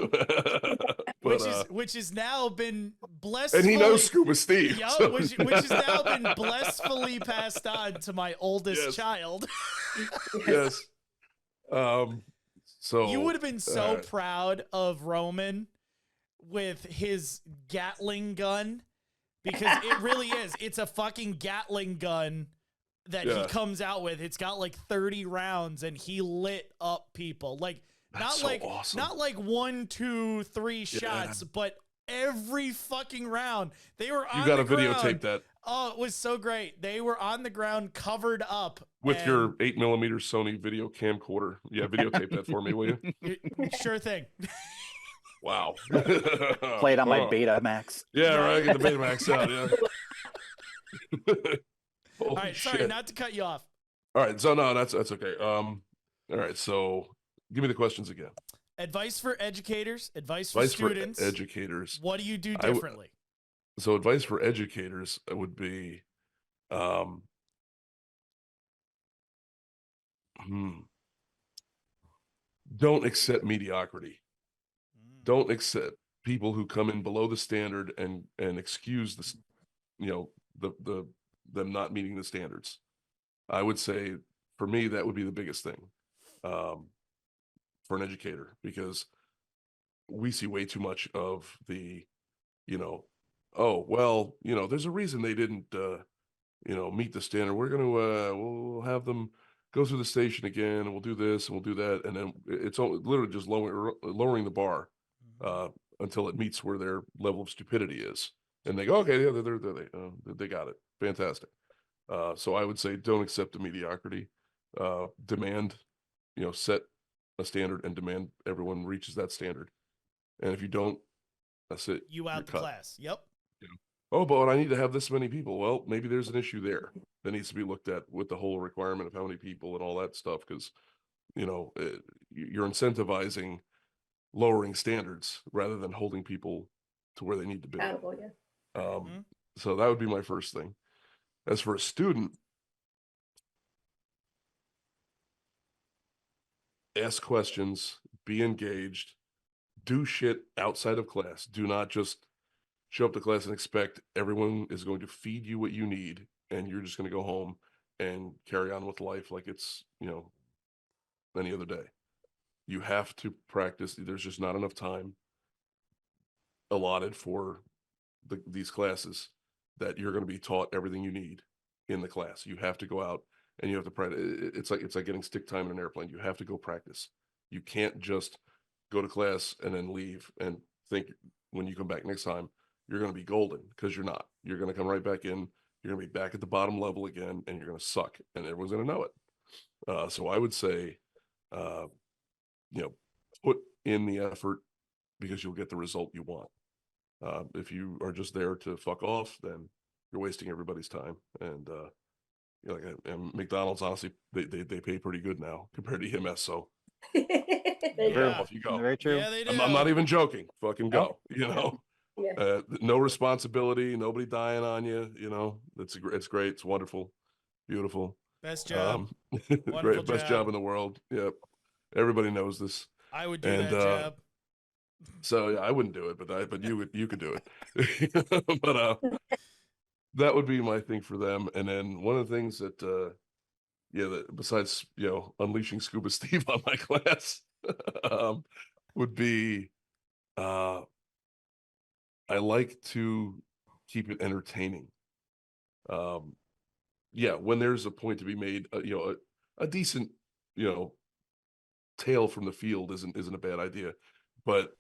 Which has now been blessed. And he knows Scuba Steve. Yeah, so. which has now been blissfully passed on to my oldest child. Yes. So you would have been so proud of Roman with his Gatling gun, because it really is. It's a fucking Gatling gun that he comes out with. It's got like 30 rounds, and he lit up people. Like, not like 1, 2, 3 shots, but every fucking round. They were on You got to the ground. videotape that. Oh, it was so great. They were on the ground, covered up. With your 8mm Sony video camcorder. Yeah, videotape that for me, will you? Sure thing. Wow. Play it on my Betamax. Yeah, right. Get the Betamax out, yeah. All right, sorry, not to cut you off. All right, so no, that's okay. All right, so give me the questions again. Advice for educators, advice for students. For educators. What do you do differently? So advice for educators would be, don't accept mediocrity. Don't accept people who come in below the standard and excuse this, them not meeting the standards. I would say for me, that would be the biggest thing, for an educator, because we see way too much of the, oh, well, there's a reason they didn't, meet the standard. We're going to, we'll have them go through the station again, and we'll do this and we'll do that. And then it's literally just lowering the bar, until it meets where their level of stupidity is. And they go, okay, yeah, they got it. Fantastic. So I would say, don't accept the mediocrity, demand, set a standard and demand everyone reaches that standard. And if you don't, that's it. You out the class. Yep. Oh, but I need to have this many people. Well, maybe there's an issue there that needs to be looked at with the whole requirement of how many people and all that stuff. Cause you're incentivizing lowering standards rather than holding people to where they need to be. So that would be my first thing. As for a student, ask questions, be engaged, do shit outside of class. Do not just show up to class and expect everyone is going to feed you what you need and you're just going to go home and carry on with life like it's, any other day. You have to practice. There's just not enough time allotted for these classes that you're going to be taught everything you need in the class. You have to go out and you have to practice. It's like getting stick time in an airplane. You have to go practice. You can't just go to class and then leave and think when you come back next time, you're going to be golden, because you're not. You're going to come right back in. You're going to be back at the bottom level again, and you're going to suck, and everyone's going to know it. So I would say, put in the effort, because you'll get the result you want. If you are just there to fuck off, then you're wasting everybody's time. And and McDonald's, honestly, they pay pretty good now compared to EMS. So off you go. Very true. Yeah, they do. I'm not even joking. Fucking go. Yeah. No responsibility, nobody dying on you. It's great. It's wonderful, beautiful. Best job. Great, best job in the world. Yep. Everybody knows this. I would do that job. So yeah, I wouldn't do it, but you could do it. But that would be my thing for them. And then one of the things that that besides unleashing Scuba Steve on my class, would be I like to keep it entertaining. When there's a point to be made, a decent tale from the field isn't a bad idea, but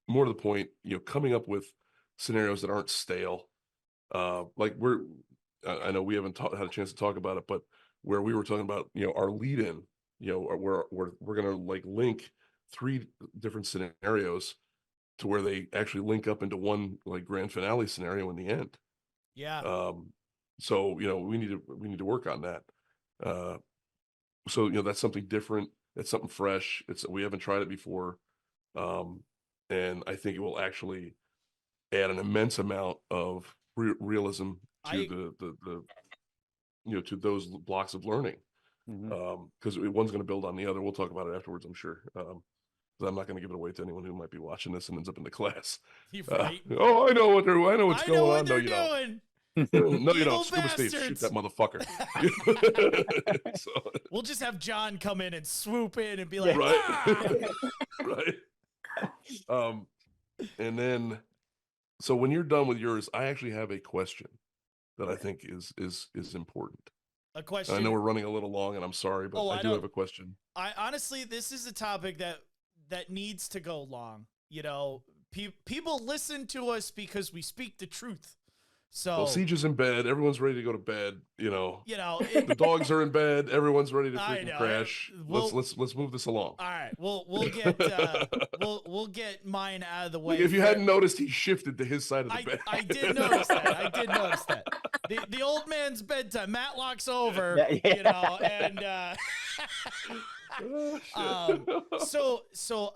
more to the point, coming up with scenarios that aren't stale. Like I know we haven't had a chance to talk about it, but where we were talking about, our lead-in, where we're gonna like link 3 different scenarios to where they actually link up into one like grand finale scenario in the end. Yeah. So we need to work on that. So that's something different. It's something fresh. We haven't tried it before. And I think it will actually add an immense amount of realism to the to those blocks of learning. Because one's going to build on the other. We'll talk about it afterwards, I'm sure. I'm not going to give it away to anyone who might be watching this and ends up in the class. Right. I know what's going on. No, you doing. don't. No, you don't. Scuba Scuba Steve, shoot that motherfucker. So, we'll just have John come in and swoop in and be like, right, ah! right. And then, so when you're done with yours, I actually have a question that I think is important. A question. And I know we're running a little long, and I'm sorry, but I do have a question. I honestly, this is a topic that needs to go long. people listen to us because we speak the truth. So well, Siege is in bed. Everyone's ready to go to bed. the dogs are in bed. Everyone's ready to I freaking know. crash. Let's move this along. All right, we'll get we'll get mine out of the way. Like, if you hadn't noticed, he shifted to his side of the bed. I did notice that. The old man's bedtime. Matlock's over, and so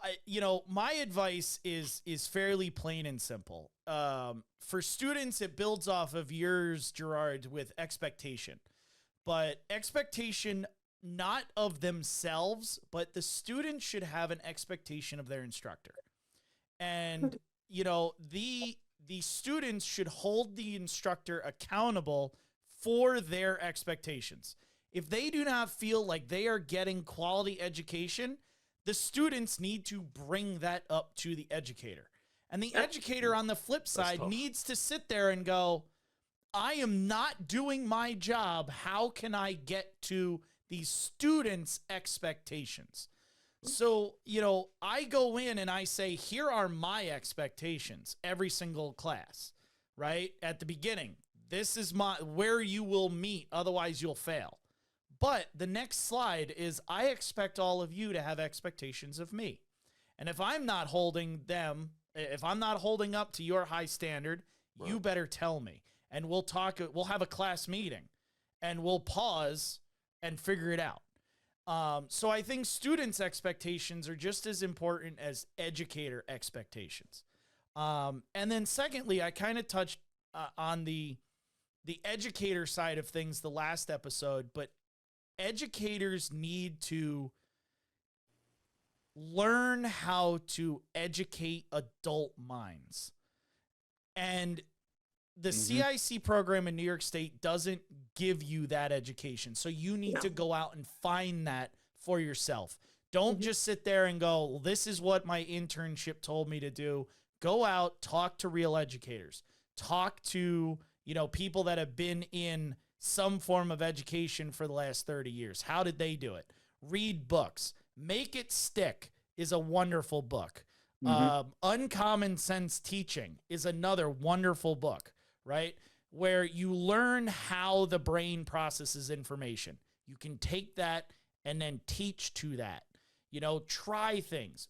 my advice is fairly plain and simple. For students, it builds off of yours, Gerard, with expectation, but expectation not of themselves, but the student should have an expectation of their instructor. And, the students should hold the instructor accountable for their expectations. If they do not feel like they are getting quality education, the students need to bring that up to the educator. And the educator on the flip side needs to sit there and go, I am not doing my job. How can I get to these students' expectations? So, I go in and I say, here are my expectations every single class, right? At the beginning, this is where you will meet. Otherwise you'll fail. But the next slide is, I expect all of you to have expectations of me. And if I'm not holding up to your high standard, you better tell me. And we'll have a class meeting and we'll pause and figure it out. So I think students' expectations are just as important as educator expectations. And then secondly, I kind of touched on the educator side of things the last episode, but educators need to learn how to educate adult minds. And the CIC program in New York State doesn't give you that education. So you need to go out and find that for yourself. Don't just sit there and go, well, this is what my internship told me to do. Go out, talk to real educators. Talk to, people that have been in some form of education for the last 30 years. How did they do it? Read books. Make It Stick is a wonderful book. Uncommon Sense Teaching is another wonderful book, right? Where you learn how the brain processes information. You can take that and then teach to that. Try things.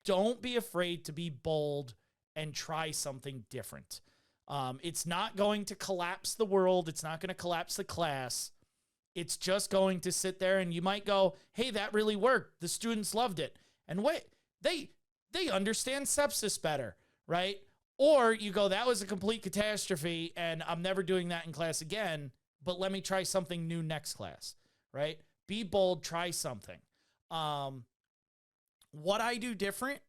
Don't be afraid to be bold and try something different. It's not going to collapse the world. It's not going to collapse the class. It's just going to sit there and you might go, hey, that really worked. The students loved it. And wait, they understand sepsis better, right? Or you go, that was a complete catastrophe and I'm never doing that in class again, but let me try something new next class, right? Be bold, try something. What I do different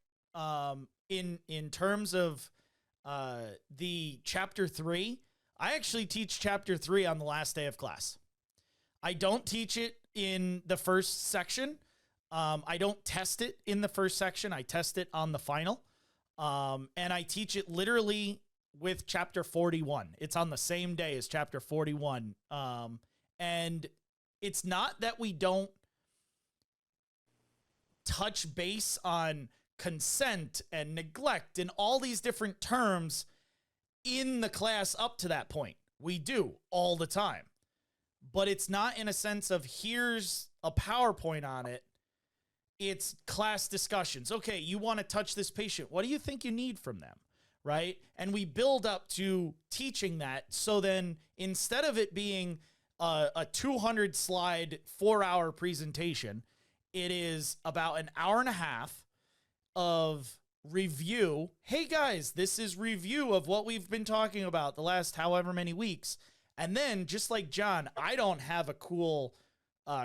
in terms of the chapter 3, I actually teach chapter 3 on the last day of class. I don't teach it in the first section. I don't test it in the first section. I test it on the final. And I teach it literally with chapter 41. It's on the same day as chapter 41. And it's not that we don't touch base on consent and neglect and all these different terms in the class up to that point. We do all the time. But it's not in a sense of here's a PowerPoint on it. It's class discussions. Okay, you want to touch this patient. What do you think you need from them? Right? And we build up to teaching that. So then instead of it being a 200 slide, 4-hour presentation, it is about an hour and a half of review. Hey guys, this is review of what we've been talking about the last however many weeks. And then just like John, I don't have a cool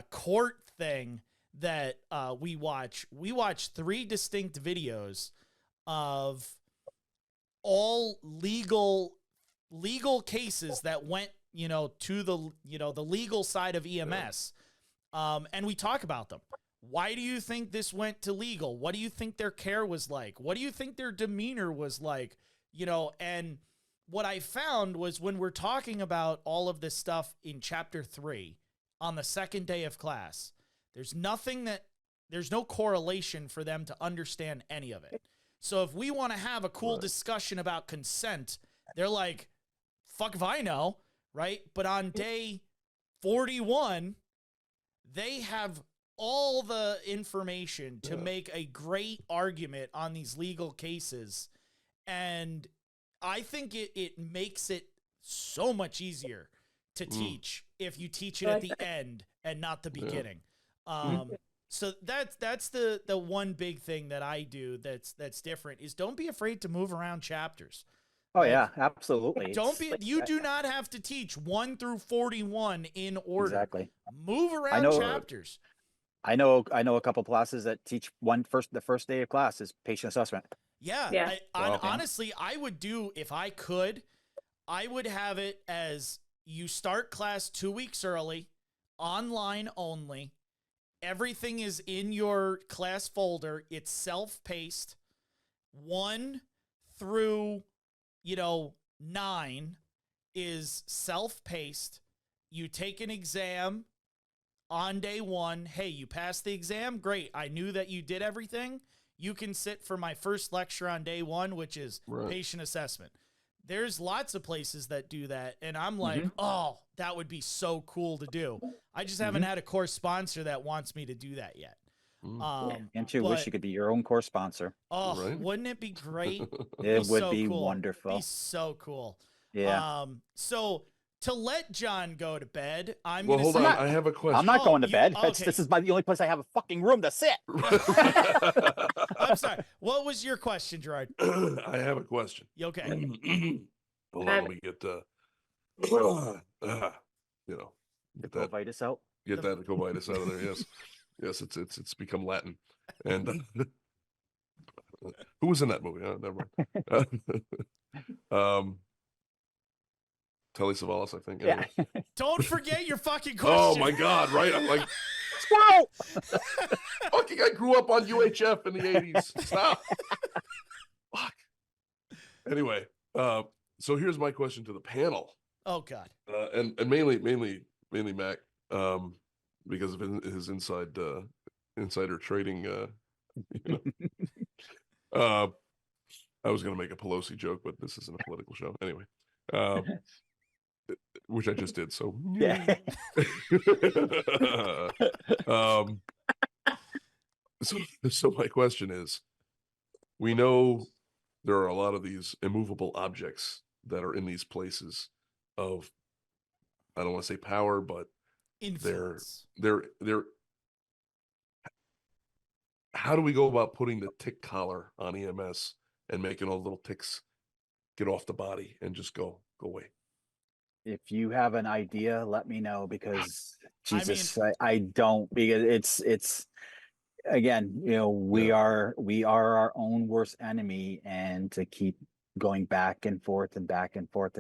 court thing that we watch. We watch 3 distinct videos of all legal cases that went, to the, the legal side of EMS. And we talk about them. Why do you think this went to legal? What do you think their care was like? What do you think their demeanor was like? And what I found was when we're talking about all of this stuff in chapter 3 on the second day of class, there's no correlation for them to understand any of it. So if we want to have a cool discussion about consent, they're like, fuck if I know, right? But on day 41, they have all the information to make a great argument on these legal cases. And I think it makes it so much easier to teach if you teach it at the end and not the beginning. So that's the one big thing that I do that's different is don't be afraid to move around chapters. Oh yeah, absolutely. You do not have to teach 1 through 41 in order. Exactly. Move around chapters. I know a couple classes that teach the first day of class is patient assessment. Yeah. Honestly, I would do, if I could, I would have it as you start class 2 weeks early, online only. Everything is in your class folder. It's self-paced. 1 through, 9 is self-paced. You take an exam on day 1. Hey, you passed the exam? Great. I knew that you did everything. You can sit for my first lecture on day 1, which is patient assessment. There's lots of places that do that. And I'm like, oh, that would be so cool to do. I just haven't had a course sponsor that wants me to do that yet. And you wish you could be your own course sponsor. Oh, wouldn't it be great? It would be wonderful. It'd be so cool. Yeah. So to let John go to bed, hold on. I have a question. I'm not going to bed. Okay. This is the only place I have a fucking room to sit. I'm sorry. What was your question, Gerard? I have a question. Okay. Hold on, let me get get that Covitis out. Get that covitis out of there. Yes, yes. It's become Latin. And who was in that movie? Never mind. Telly Savalas, I think. Yeah. Don't forget your fucking question. Oh my God! Right? I'm like, Squirrel. fucking, I grew up on UHF in the '80s. Stop. Fuck. Anyway, so here's my question to the panel. Oh God. And mainly Mac, because of his insider trading. I was going to make a Pelosi joke, but this isn't a political show anyway. Which I just did. So Yeah. So my question is, we know there are a lot of these immovable objects that are in these places of, I don't want to say power, but influence. They're how do we go about putting the tick collar on EMS and making all the little ticks get off the body and just go away? If you have an idea, let me know, because I don't, because it's again, we are our own worst enemy, and to keep going back and forth and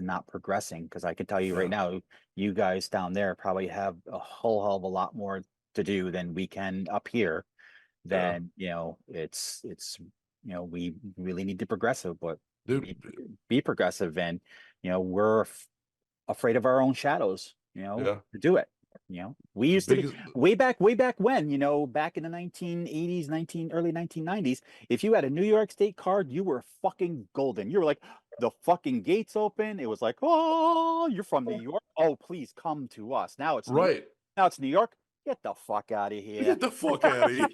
not progressing, because I can tell you right now, you guys down there probably have a whole hell of a lot more to do than we can up here. Then it's we really need to progressive, but be progressive, and we're afraid of our own shadows, to do it. We used to be, way back when, back in the 1980s, early 1990s, if you had a New York State card, you were fucking golden. You were like, the fucking gates open. It was like, oh, you're from New York. Oh, please come to us. Now it's now it's New York. Get the fuck out of here. Get the fuck out of here.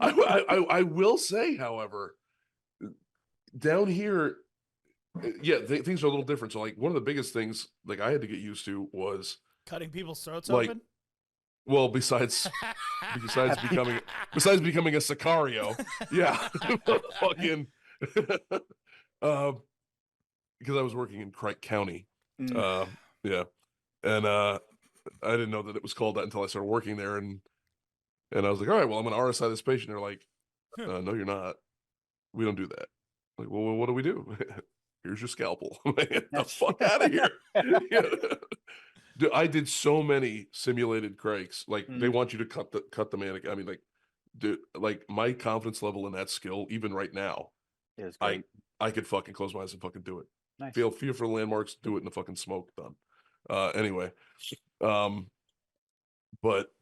I will say, however, down here, things are a little different. So, like, one of the biggest things, like, I had to get used to was cutting people's throats open. Well, besides becoming a Sicario, fucking, because I was working in Crike County, and I didn't know that it was called that until I started working there, and I was like, all right, well, I'm gonna RSI this patient. They're like, no, you're not. We don't do that. Like, well, what do we do? Here's your scalpel. Get the fuck out of here. Dude, I did so many simulated crikes. Like, they want you to cut the mannequin. I mean, like, dude, like, my confidence level in that skill, even right now, I could fucking close my eyes and fucking do it. Nice. Feel for the landmarks, do it in the fucking smoke, done. Anyway, but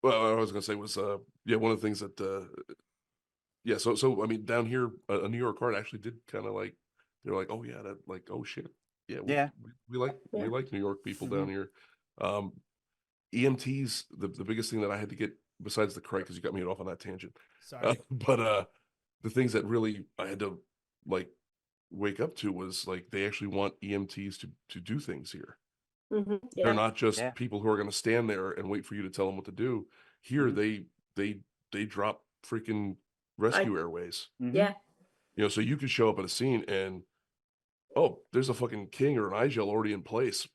what I was gonna say was, one of the things that yeah. So I mean, down here, a New York Heart actually did kind of like, they're like, oh yeah, that like, oh shit, yeah, we like New York people down here. EMTs, the biggest thing that I had to get besides the crate, because you got me off on that tangent. Sorry. But the things that really I had to like wake up to was like they actually want EMTs to do things here. Yeah. They're not just people who are going to stand there and wait for you to tell them what to do. Here they drop freaking rescue airways. Yeah. You know, so you could show up at a scene and there's a fucking king or an iGel already in place.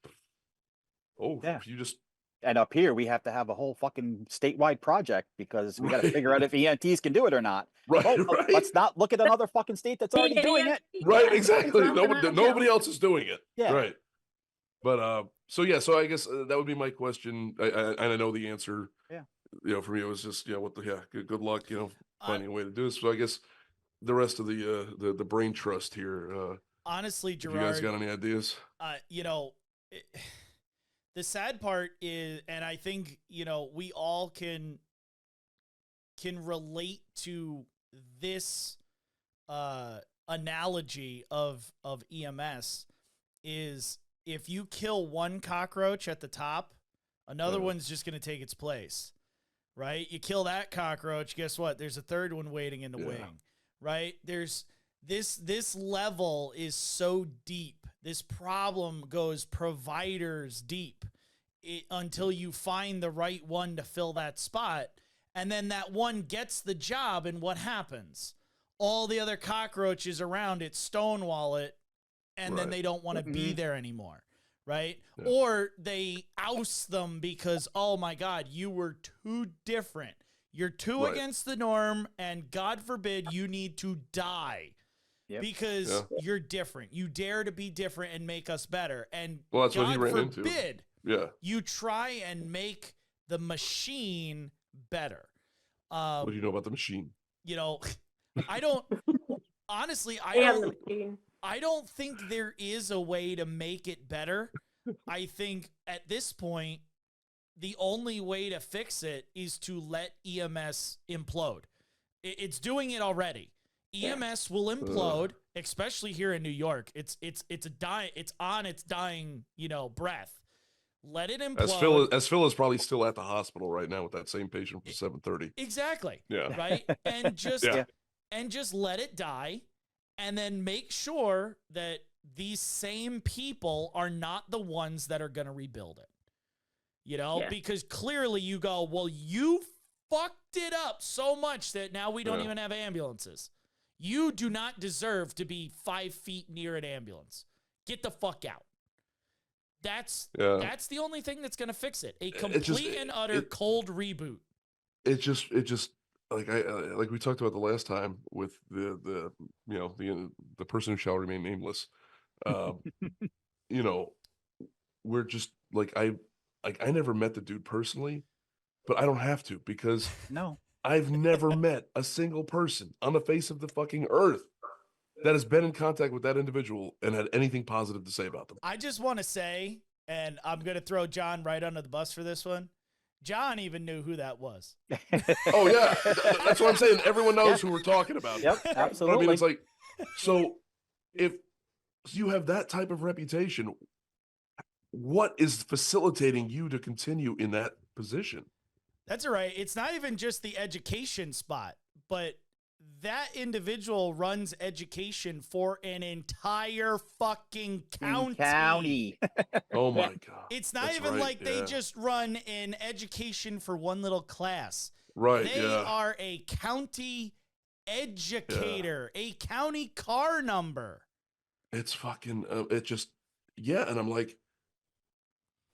Oh, you just. And up here, we have to have a whole fucking statewide project because we got to figure out if EMTs can do it or not. Right, Let's not look at another fucking state that's already doing it. Right, exactly. Nobody else is doing it. Yeah. Right. But so I guess that would be my question. I know the answer. Yeah. You know, for me it was just good luck. You know, finding a way to do this. So I guess the rest of the brain trust here. Honestly, Gerard, you guys got any ideas? You know. The sad part is, and I think, you know, we all can relate to this analogy of EMS is if you kill one cockroach at the top, another one's just going to take its place, right? You kill that cockroach, guess what? There's a third one waiting in the wing, right? There's this level is so deep. This problem goes providers deep until you find the right one to fill that spot. And then that one gets the job. And what happens? All the other cockroaches around it stonewall it. And then they don't want to be there anymore. Right. Yeah. Or they oust them because, oh my God, you were too different. You're too against the norm. And God forbid you need to die. Yep. Because you're different. You dare to be different and make us better. And that's God what he ran forbid into. You try and make the machine better. What do you know about the machine? You know, I don't honestly. I don't think there is a way to make it better. I think at this point, the only way to fix it is to let EMS implode. It's doing it already. EMS will implode, especially here in New York. It's on its dying, you know, breath. Let it implode. As Phil is probably still at the hospital right now with that same patient from 7:30. Exactly. Yeah. Right. And just let it die, and then make sure that these same people are not the ones that are going to rebuild it. You know, because clearly you go, well, you fucked it up so much that now we don't even have ambulances. You do not deserve to be 5 feet near an ambulance. Get the fuck out. That's the only thing that's going to fix it. A complete and utter cold reboot. It just like like we talked about the last time with the person who shall remain nameless. You know, we're just like I never met the dude personally, but I don't have to because I've never met a single person on the face of the fucking earth that has been in contact with that individual and had anything positive to say about them. I just want to say, and I'm going to throw John right under the bus for this one. John even knew who that was. Oh, yeah. That's what I'm saying. Everyone knows who we're talking about. Yep, absolutely. I mean, it's like, so if you have that type of reputation, what is facilitating you to continue in that position? That's all right. It's not even just the education spot, but that individual runs education for an entire fucking county. Oh my God. It's not even like they just run an education for one little class. Right. They are a county educator, a county car number. It's fucking, it just, and I'm like,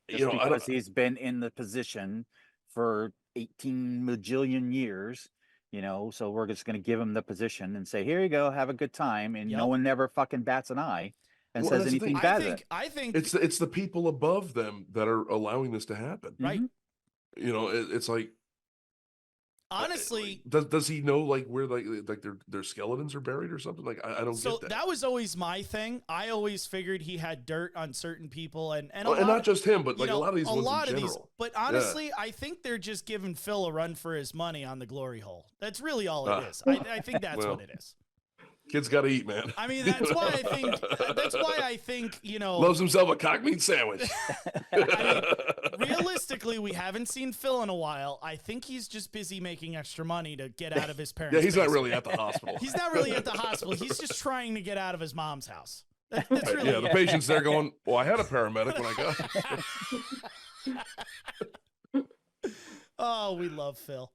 just because he's been in the position for 18 majillion years, you know, so we're just going to give him the position and say, here you go, have a good time. And no one never fucking bats an eye and says anything bad. I think it's the people above them that are allowing this to happen. Right. You know, it's like, honestly, does he know like where like their skeletons are buried or something? Like I don't so get that. that was always my thing. I always figured he had dirt on certain people, and not just him, but like a a lot of these ones in general. But honestly, I think they're just giving Phil a run for his money on the glory hole. That's really all it is. I think that's what it is. Kid's got to eat, man. I mean, that's why I think, loves himself a cock meat sandwich. Realistically, we haven't seen Phil in a while. I think he's just busy making extra money to get out of his parents' Yeah, he's basement. not really at the hospital. He's not really at the hospital. He's just trying to get out of his mom's house. That's really the patient's there going, well, I had a paramedic when I got. Oh, we love Phil.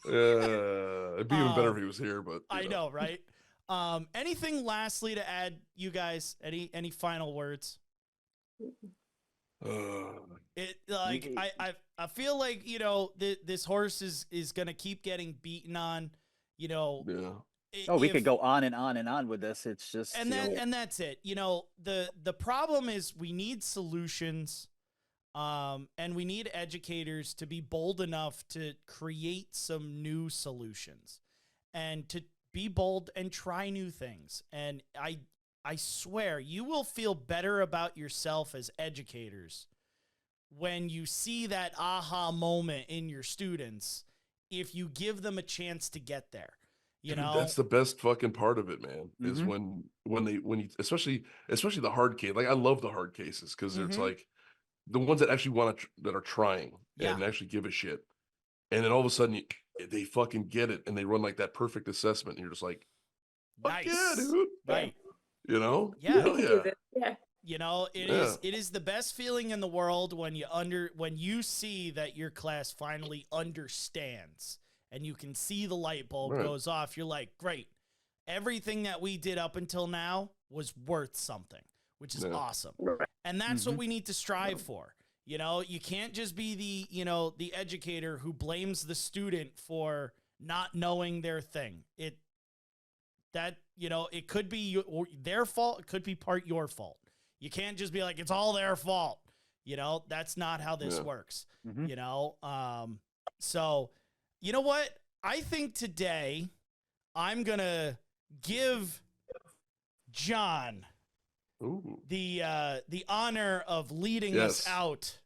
It'd be even better if he was here, but I know, right? Anything lastly to add, you guys? Any final words? I feel like this horse is gonna keep getting beaten on. Yeah. We could go on and on and on with this. It's just and that's it. The problem is we need solutions, and we need educators to be bold enough to create some new solutions, and to be bold and try new things. And I swear you will feel better about yourself as educators when you see that aha moment in your students, if you give them a chance to get there. Dude, that's the best fucking part of it, man. Is when you especially the hard case. Like I love the hard cases because it's like the ones that actually that are trying and actually give a shit, and then all of a sudden they fucking get it and they run like that perfect assessment, and you're just like, nice, yeah, dude, right? Yeah. It is the best feeling in the world when you see that your class finally understands. And you can see the light bulb goes off. You're like, great. Everything that we did up until now was worth something, which is awesome. And that's what we need to strive for. You can't just be the educator who blames the student for not knowing their thing. It could be their fault. It could be part your fault. You can't just be like, it's all their fault. That's not how this works. So, you know what? I think today I'm going to give John the honor of leading us out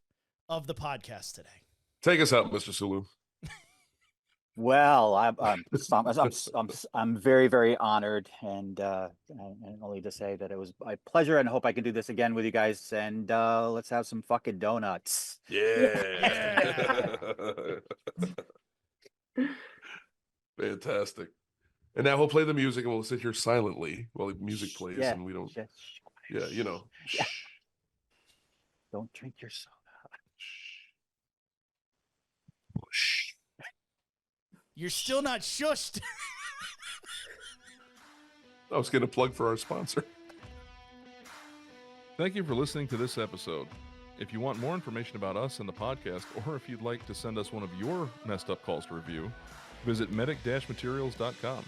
of the podcast today. Take us out, Mr. Sulu. Well, I'm very, very honored, and only to say that it was my pleasure, and I hope I can do this again with you guys. And let's have some fucking donuts. Yeah. Fantastic. And now we'll play the music, and we'll sit here silently while the music plays, and we don't. Don't drink your soda. Shh. You're still not shushed. I was going to plug for our sponsor. Thank you for listening to this episode. If you want more information about us and the podcast, or if you'd like to send us one of your messed up calls to review, visit medic-materials.com.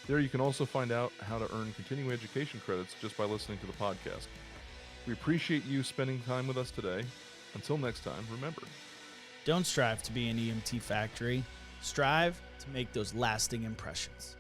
There you can also find out how to earn continuing education credits just by listening to the podcast. We appreciate you spending time with us today. Until next time, remember, don't strive to be an EMT factory. Strive to make those lasting impressions.